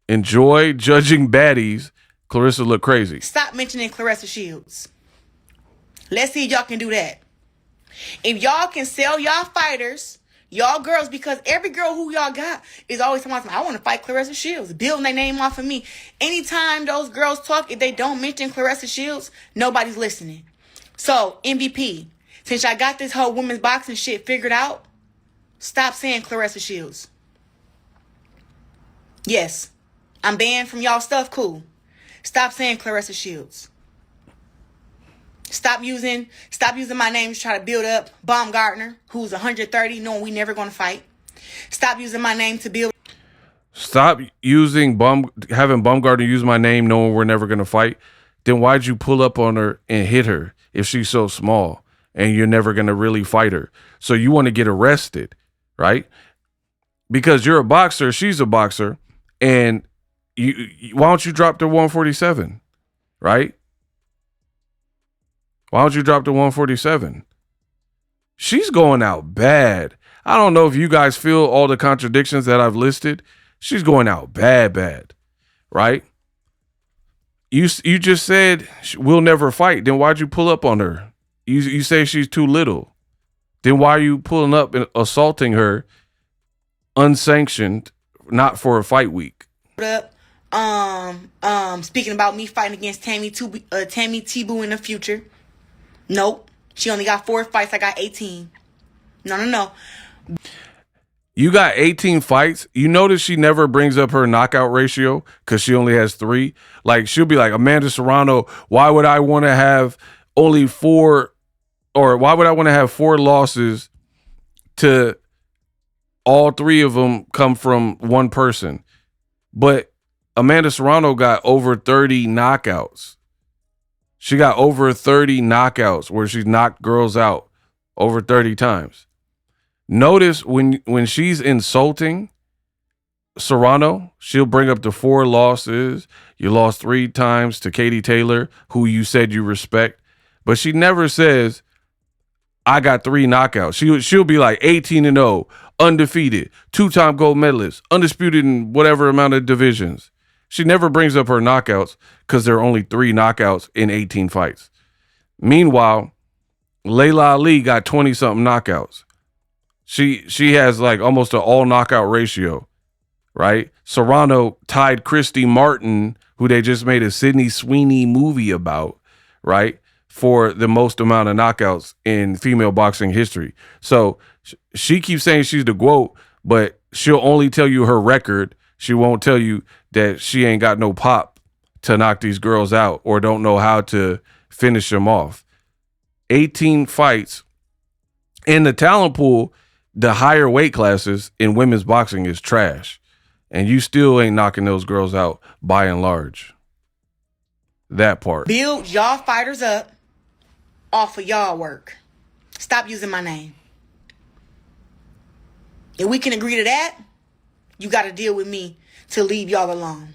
enjoy judging baddies. Claressa look crazy. Stop mentioning Claressa Shields. Let's see if y'all can do that. If y'all can sell y'all fighters, y'all girls, because every girl who y'all got is always talking about, I want to fight Claressa Shields, building their name off of me. Anytime those girls talk, if they don't mention Claressa Shields, nobody's listening. So, MVP, since I got this whole women's boxing shit figured out, stop saying Claressa Shields. Yes, I'm banned from y'all stuff, cool. Stop saying Claressa Shields. Stop using my name to try to build up Baumgardner, who's 130, knowing we never going to fight. Stop using my name to build. Stop using having Baumgardner use my name knowing we're never going to fight. Then why'd you pull up on her and hit her if she's so small and you're never going to really fight her? So you want to get arrested, right? Because you're a boxer, she's a boxer, and why don't you drop to 147, right? Why don't you drop to 147? She's going out bad. I don't know if you guys feel all the contradictions that I've listed. She's going out bad, right? You just said we'll never fight. Then why'd you pull up on her? You say she's too little. Then why are you pulling up and assaulting her unsanctioned, not for a fight week? Speaking about me fighting against Tammy Tebow in the future. Nope. She only got 4 fights. I got 18. No. You got 18 fights. You notice she never brings up her knockout ratio because she only has 3. Like, she'll be like, Amanda Serrano, why would I want to have only 4, or why would I want to have 4 losses to all 3 of them come from one person? But Amanda Serrano got over 30 knockouts. She got over 30 knockouts where she's knocked girls out over 30 times. Notice when she's insulting Serrano, she'll bring up the 4 losses. You lost 3 times to Katie Taylor, who you said you respect. But she never says, I got 3 knockouts. She'll be like 18-0, undefeated, 2-time gold medalist, undisputed in whatever amount of divisions. She never brings up her knockouts because there are only 3 knockouts in 18 fights. Meanwhile, Layla Ali got 20-something knockouts. She has like almost an all knockout ratio, right? Serrano tied Christy Martin, who they just made a Sydney Sweeney movie about, right, for the most amount of knockouts in female boxing history. So she keeps saying she's the GOAT, but she'll only tell you her record. She won't tell you that she ain't got no pop to knock these girls out or don't know how to finish them off. 18 fights. In the talent pool, the higher weight classes in women's boxing is trash. And you still ain't knocking those girls out by and large. That part. Build y'all fighters up off of y'all work. Stop using my name. If we can agree to that, you got to deal with me to leave y'all alone.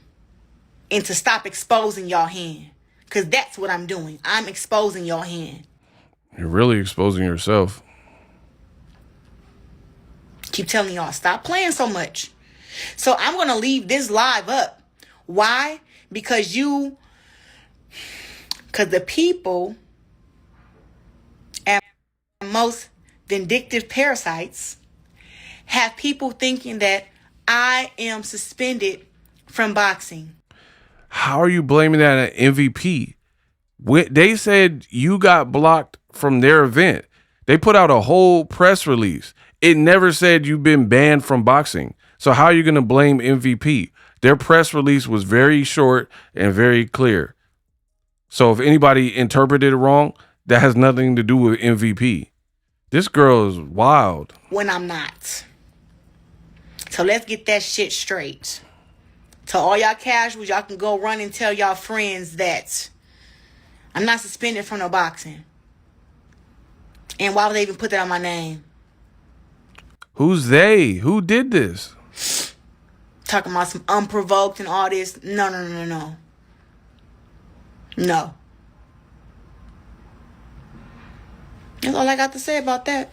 And to stop exposing y'all hand. Because that's what I'm doing. I'm exposing y'all hand. You're really exposing yourself. Keep telling y'all, stop playing so much. So I'm going to leave this live up. Why? Because the people and most vindictive parasites have people thinking that I am suspended from boxing. How are you blaming that on MVP? They said you got blocked from their event. They put out a whole press release. It never said you've been banned from boxing. So how are you going to blame MVP? Their press release was very short and very clear. So if anybody interpreted it wrong, that has nothing to do with MVP. This girl is wild. When I'm not. So let's get that shit straight. To all y'all casuals, y'all can go run and tell y'all friends that I'm not suspended from no boxing. And why would they even put that on my name? Who's they? Who did this? Talking about some unprovoked and all this. No. No. That's all I got to say about that.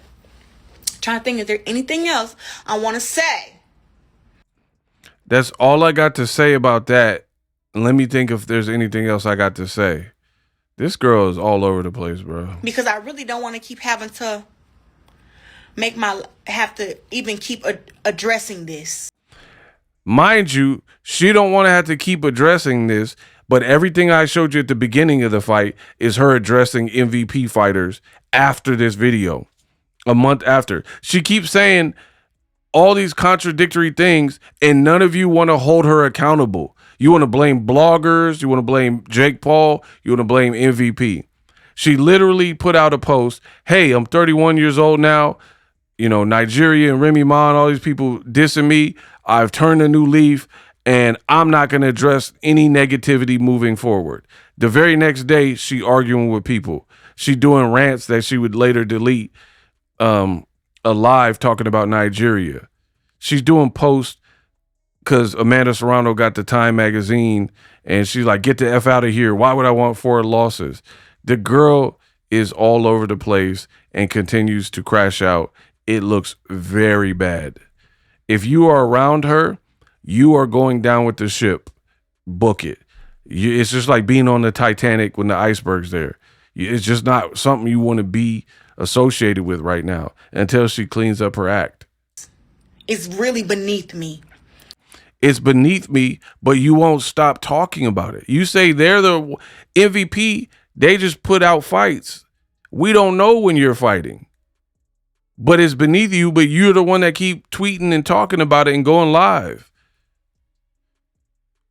Trying to think if there's anything else I want to say. That's all I got to say about that. Let me think if there's anything else I got to say. This girl is all over the place, bro. Because I really don't want to keep having to keep addressing this. Mind you, she don't want to have to keep addressing this, but everything I showed you at the beginning of the fight is her addressing MVP fighters after this video, a month after. She keeps saying all these contradictory things, and none of you want to hold her accountable. You want to blame bloggers, you want to blame Jake Paul, you want to blame MVP. She literally put out a post, hey, I'm 31 years old now. Nigeria and Remy Ma and all these people dissing me. I've turned a new leaf, and I'm not going to address any negativity moving forward. The very next day, she arguing with people. She doing rants that she would later delete, live talking about Nigeria. She's doing posts because Amanda Serrano got the Time magazine, and she's like, get the F out of here. Why would I want 4 losses? The girl is all over the place and continues to crash out. It looks very bad. If you are around her, you are going down with the ship. Book it. It's just like being on the Titanic when the iceberg's there. It's just not something you want to be associated with right now until she cleans up her act. It's really beneath me. It's beneath me, but you won't stop talking about it. You say they're the MVP. They just put out fights. We don't know when you're fighting. But it's beneath you, but you're the one that keep tweeting and talking about it and going live.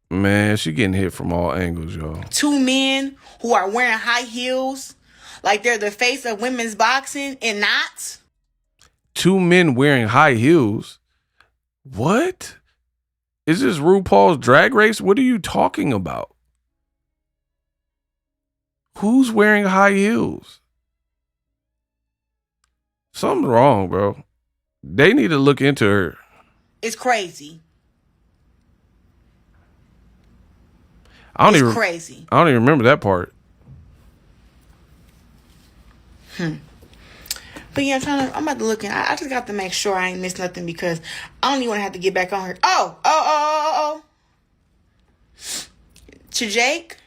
Man, she getting hit from all angles, y'all. 2 men who are wearing high heels like they're the face of women's boxing and not. 2 men wearing high heels? What? Is this RuPaul's Drag Race? What are you talking about? Who's wearing high heels? Something's wrong, bro. They need to look into her. It's crazy. Crazy. I don't even remember that part. But yeah, I'm about to look in. I just got to make sure I ain't missed nothing because I don't even want to have to get back on her. Oh. To Jake,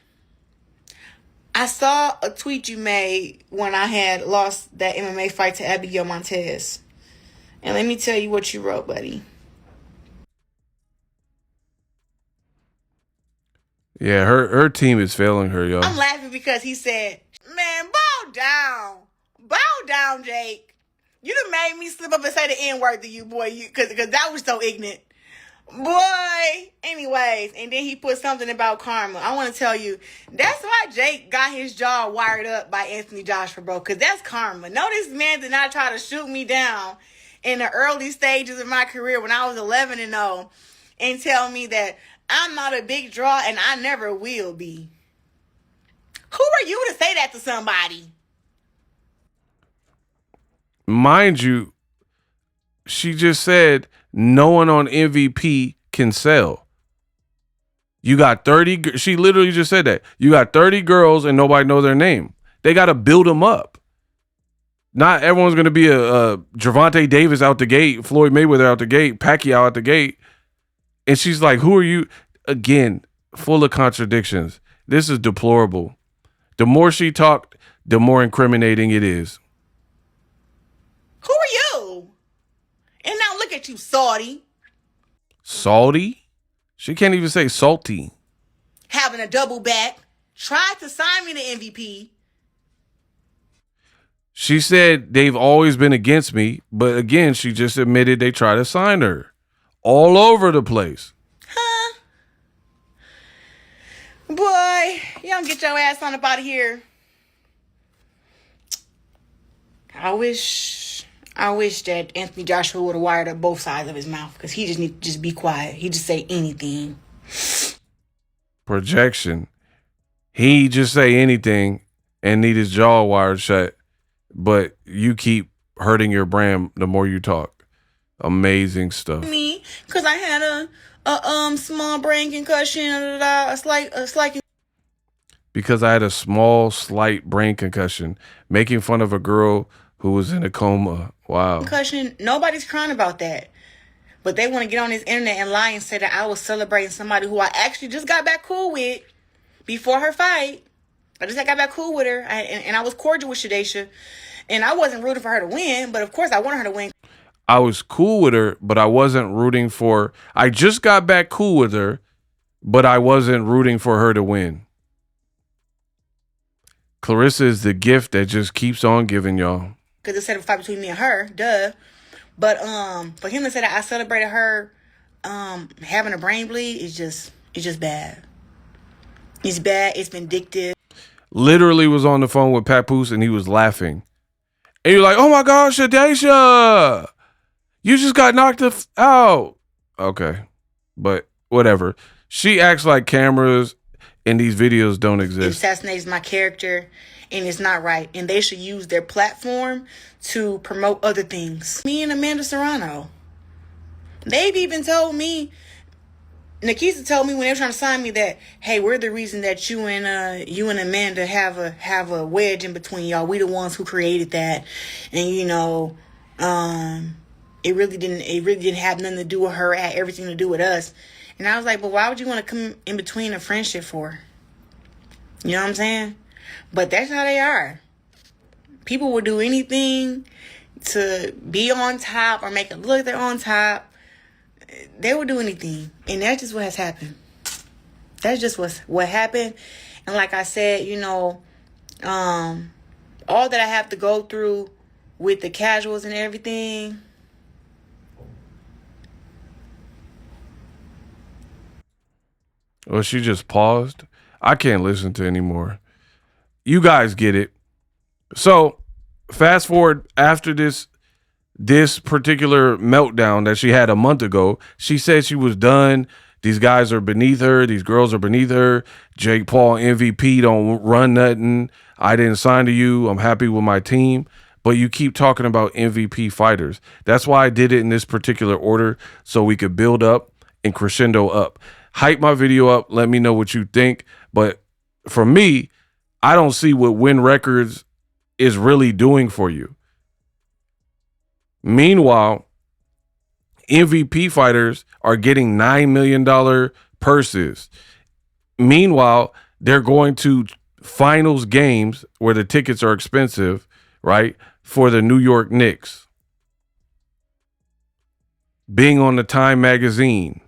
I saw a tweet you made when I had lost that MMA fight to Abigail Montez. And let me tell you what you wrote, buddy. Yeah, her team is failing her, y'all. I'm laughing because he said, man, bow down. Bow down, Jake. You done made me slip up and say the N-word to you, boy, because that was so ignorant. Boy, anyways, and then he put something about karma. I want to tell you, that's why Jake got his jaw wired up by Anthony Joshua, bro, because that's karma. No, this man did not try to shoot me down in the early stages of my career when I was 11-0 and tell me that I'm not a big draw and I never will be. Who are you to say that to somebody? Mind you, she just said no one on MVP can sell. You got 30. She literally just said that. You got 30 girls and nobody know their name. They got to build them up. Not everyone's going to be a Gervonta Davis out the gate, Floyd Mayweather out the gate, Pacquiao out the gate. And she's like, who are you? Again, full of contradictions. This is deplorable. The more she talked, the more incriminating it is. Who are you? And now look at you, Saudi. Salty? She can't even say salty. Having a double back. Tried to sign me to MVP. She said they've always been against me, but again, she just admitted they tried to sign her. All over the place. Huh? Boy, you don't get your ass on up out of here. I wish that Anthony Joshua would have wired up both sides of his mouth because he just need to just be quiet. He just say anything. Projection. He just say anything and need his jaw wired shut, but you keep hurting your brand the more you talk. Amazing stuff. Me, because I had a small brain concussion, a slight. Because I had a small, slight brain concussion, making fun of a girl who was in a coma. Wow. Concussion. Nobody's crying about that. But they want to get on this internet and lie and say that I was celebrating somebody who I actually just got back cool with before her fight. I just got back cool with her. And I was cordial with Shadesha. And I wasn't rooting for her to win. But, of course, I wanted her to win. I was cool with her, but I wasn't rooting for... I just got back cool with her, but I wasn't rooting for her to win. Claressa is the gift that just keeps on giving, y'all. Because it said a fight between me and her, duh. But for him to say that I celebrated her having a brain bleed is just bad. It's bad. It's vindictive. Literally was on the phone with PAPOOSE and he was laughing. And you're like, oh my gosh, Shadesha, you just got knocked out. Okay. But whatever. She acts like cameras in these videos don't It exist. assassinates my character, and it's not right. And they should use their platform to promote other things. Me and Amanda Serrano. They've even told me, Nakisa told me when they were trying to sign me that, hey, we're the reason that you and Amanda have a wedge in between y'all. We the ones who created that. And it really didn't have nothing to do with her. It had everything to do with us. And I was like, but why would you want to come in between a friendship for? You know what I'm saying? But that's how they are. People will do anything to be on top or make it look like they're on top. They will do anything. And that's just what has happened. That's just what happened. And like I said, all that I have to go through with the casuals and everything. Well, she just paused. I can't listen to anymore. You guys get it. So fast forward after this particular meltdown that she had a month ago, she said she was done. These guys are beneath her. These girls are beneath her. Jake Paul, MVP, don't run nothing. I didn't sign to you. I'm happy with my team. But you keep talking about MVP fighters. That's why I did it in this particular order, so we could build up and crescendo up. Hype my video up. Let me know what you think. But for me, I don't see what Wynn Records is really doing for you. Meanwhile, MVP fighters are getting $9 million purses. Meanwhile, they're going to finals games where the tickets are expensive, right? For the New York Knicks. Being on the Time magazine.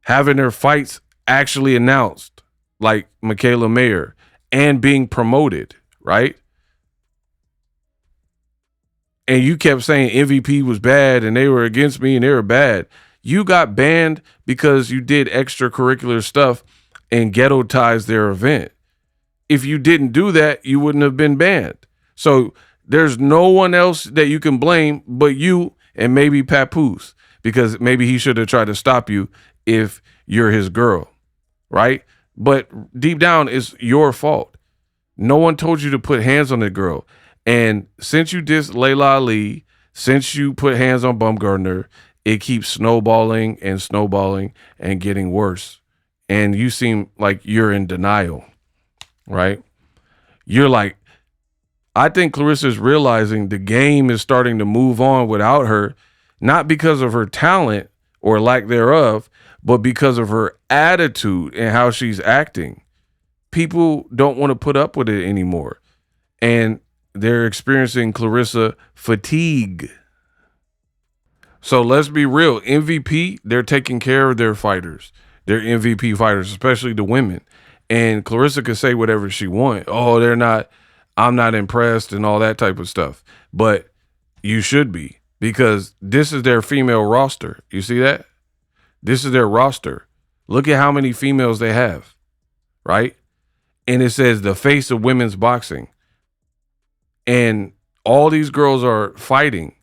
Having their fights actually announced, like MIKAELA Mayer, and being promoted, right? And you kept saying MVP was bad and they were against me and they were bad. You got banned because you did extracurricular stuff and ghetto-tized their event. If you didn't do that, you wouldn't have been banned. So there's no one else that you can blame but you and maybe PAPOOSE, because maybe he should have tried to stop you if you're his girl, right? But deep down, it's your fault. No one told you to put hands on the girl. And since you dissed Layla Ali, since you put hands on Baumgardner, it keeps snowballing and snowballing and getting worse. And you seem like you're in denial, right? You're like, I think Claressa's realizing the game is starting to move on without her, not because of her talent or lack thereof, but because of her attitude and how she's acting. People don't want to put up with it anymore. And they're experiencing Claressa fatigue. So let's be real. MVP, they're taking care of their fighters. They're MVP fighters, especially the women. And Claressa could say whatever she wants. Oh, I'm not impressed and all that type of stuff. But you should be, because this is their female roster. You see that? This is their roster. Look at how many females they have, right? And it says the face of women's boxing. And all these girls are fighting.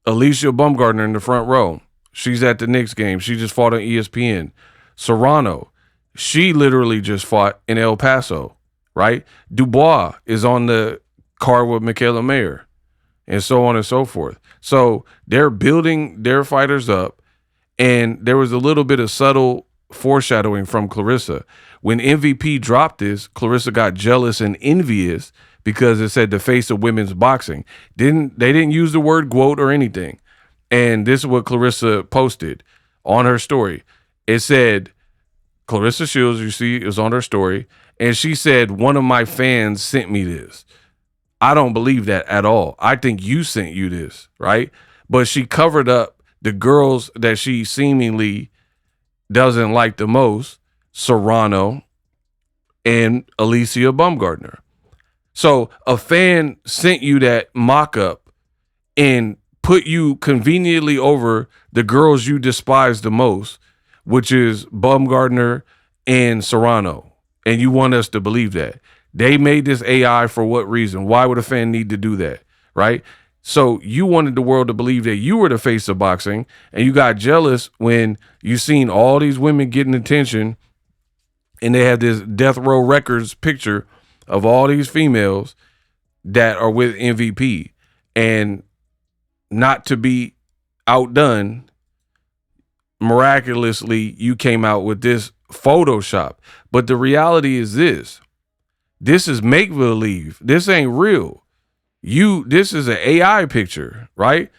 Alycia Baumgardner in the front row. She's at the Knicks game. She just fought on ESPN. Serrano, she literally just fought in El Paso, right? Dubois is on the card with MIKAELA Mayer, and so on and so forth. So they're building their fighters up, and there was a little bit of subtle foreshadowing from Claressa. When MVP dropped this, Claressa got jealous and envious because it said the face of women's boxing. They didn't use the word "quote" or anything. And this is what Claressa posted on her story. It said, Claressa Shields, you see, it was on her story. And she said, one of my fans sent me this. I don't believe that at all. I think you sent you this, right? But she covered up the girls that she seemingly doesn't like the most, Serrano and Alycia Baumgardner. So a fan sent you that mock-up and put you conveniently over the girls you despise the most, which is Baumgardner and Serrano. And you want us to believe that. They made this AI for what reason? Why would a fan need to do that, right? So you wanted the world to believe that you were the face of boxing, and you got jealous when you seen all these women getting attention, and they have this Death Row Records picture of all these females that are with MVP. And not to be outdone, miraculously, you came out with this Photoshop. But the reality is this. This is make-believe. This ain't real. This is an AI picture, right?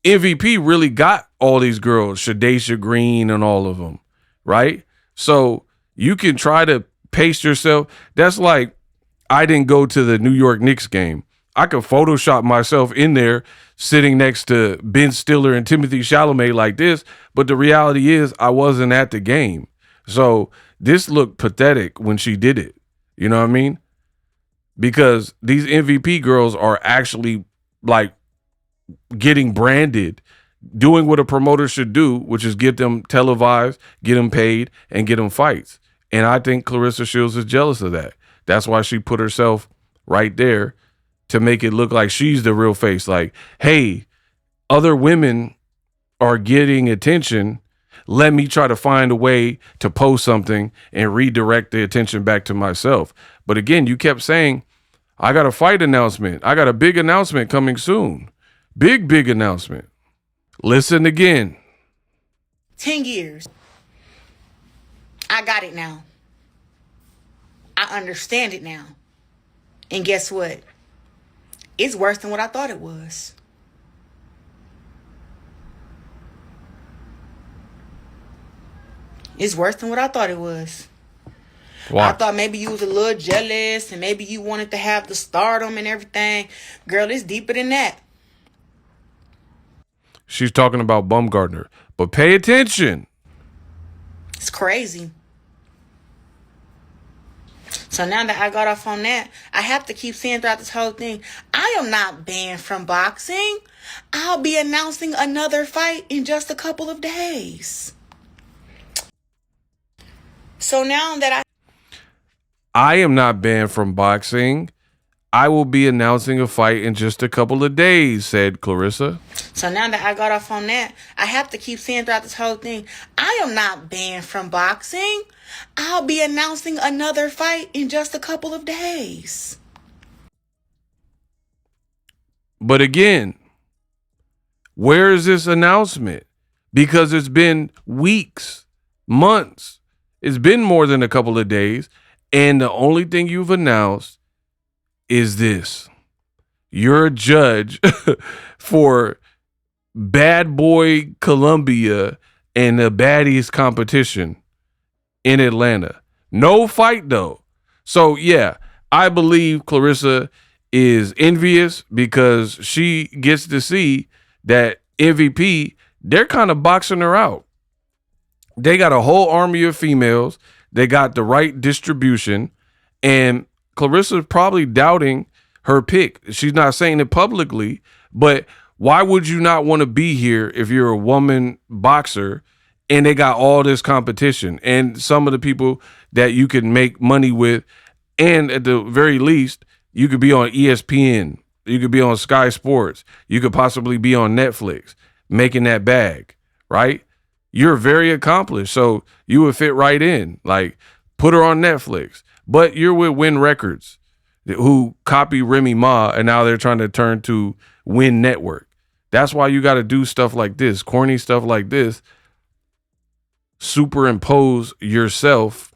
MVP really got all these girls, Shadacia Green and all of them, right? So you can try to paste yourself. That's like, I didn't go to the New York Knicks game. I could Photoshop myself in there sitting next to Ben Stiller and Timothy Chalamet like this, but the reality is I wasn't at the game. So this looked pathetic when she did it. You know what I mean? Because these MVP girls are actually like getting branded, doing what a promoter should do, which is get them televised, get them paid, and get them fights. And I think Claressa Shields is jealous of that. That's why she put herself right there to make it look like she's the real face. Like, hey, other women are getting attention. Let me try to find a way to post something and redirect the attention back to myself. But again, you kept saying, I got a fight announcement. I got a big announcement coming soon. Big announcement. Listen again. 10 years. I got it now. I understand it now. And guess what? It's worse than what I thought it was. It's worse than what I thought it was. Watch. I thought maybe you was a little jealous and maybe you wanted to have the stardom and everything. Girl, it's deeper than that. She's talking about Baumgardner. But pay attention. It's crazy. So now that I got off on that, I have to keep saying throughout this whole thing, I am not banned from boxing. I'll be announcing another fight in just a couple of days. So now that I am not banned from boxing. I will be announcing a fight in just a couple of days, said Claressa. So now that I got off on that, I have to keep saying throughout this whole thing, I am not banned from boxing. I'll be announcing another fight in just a couple of days. But again, where is this announcement? Because it's been weeks, months. It's been more than a couple of days. And the only thing you've announced is this. You're a judge for Bad Boy Columbia and the Baddies competition in Atlanta. No fight, though. So, yeah, I believe Claressa is envious because she gets to see that MVP, they're kind of boxing her out. They got a whole army of females. They got the right distribution. And Claressa's probably doubting her pick. She's not saying it publicly, but why would you not want to be here if you're a woman boxer and they got all this competition and some of the people that you can make money with, and at the very least, you could be on ESPN, you could be on Sky Sports, you could possibly be on Netflix making that bag, right? You're very accomplished, so you would fit right in. Like, put her on Netflix. But you're with Wynn Records, who copy Remy Ma, and now they're trying to turn to Wynn Network. That's why you got to do stuff like this, corny stuff like this, superimpose yourself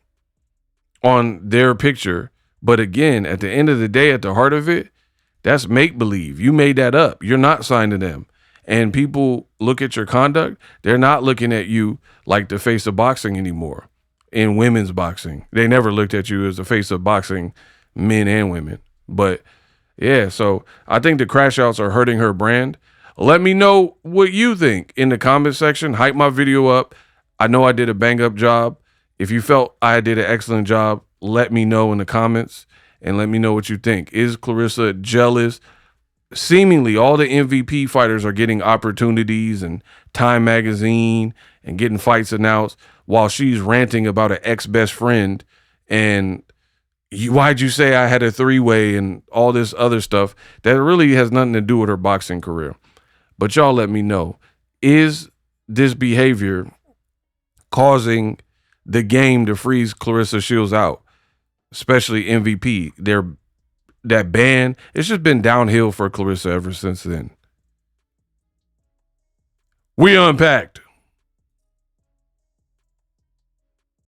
on their picture. But again, at the end of the day, at the heart of it, that's make-believe. You made that up. You're not signed to them. And people look at your conduct, they're not looking at you like the face of boxing anymore. In women's boxing, they never looked at you as the face of boxing, men and women. But yeah, so I think the crashouts are hurting her brand. Let me know what you think in the comment section. Hype my video up. I know I did a bang up job. If you felt I did an excellent job, let me know in the comments and let me know what you think. Is Claressa jealous? Seemingly all the MVP fighters are getting opportunities and Time Magazine and getting fights announced while she's ranting about an ex-best friend and why'd you say I had a 3-way and all this other stuff that really has nothing to do with her boxing career? But y'all let me know. Is this behavior causing the game to freeze Claressa Shields out, especially MVP? That ban, it's just been downhill for Claressa ever since then. We unpacked.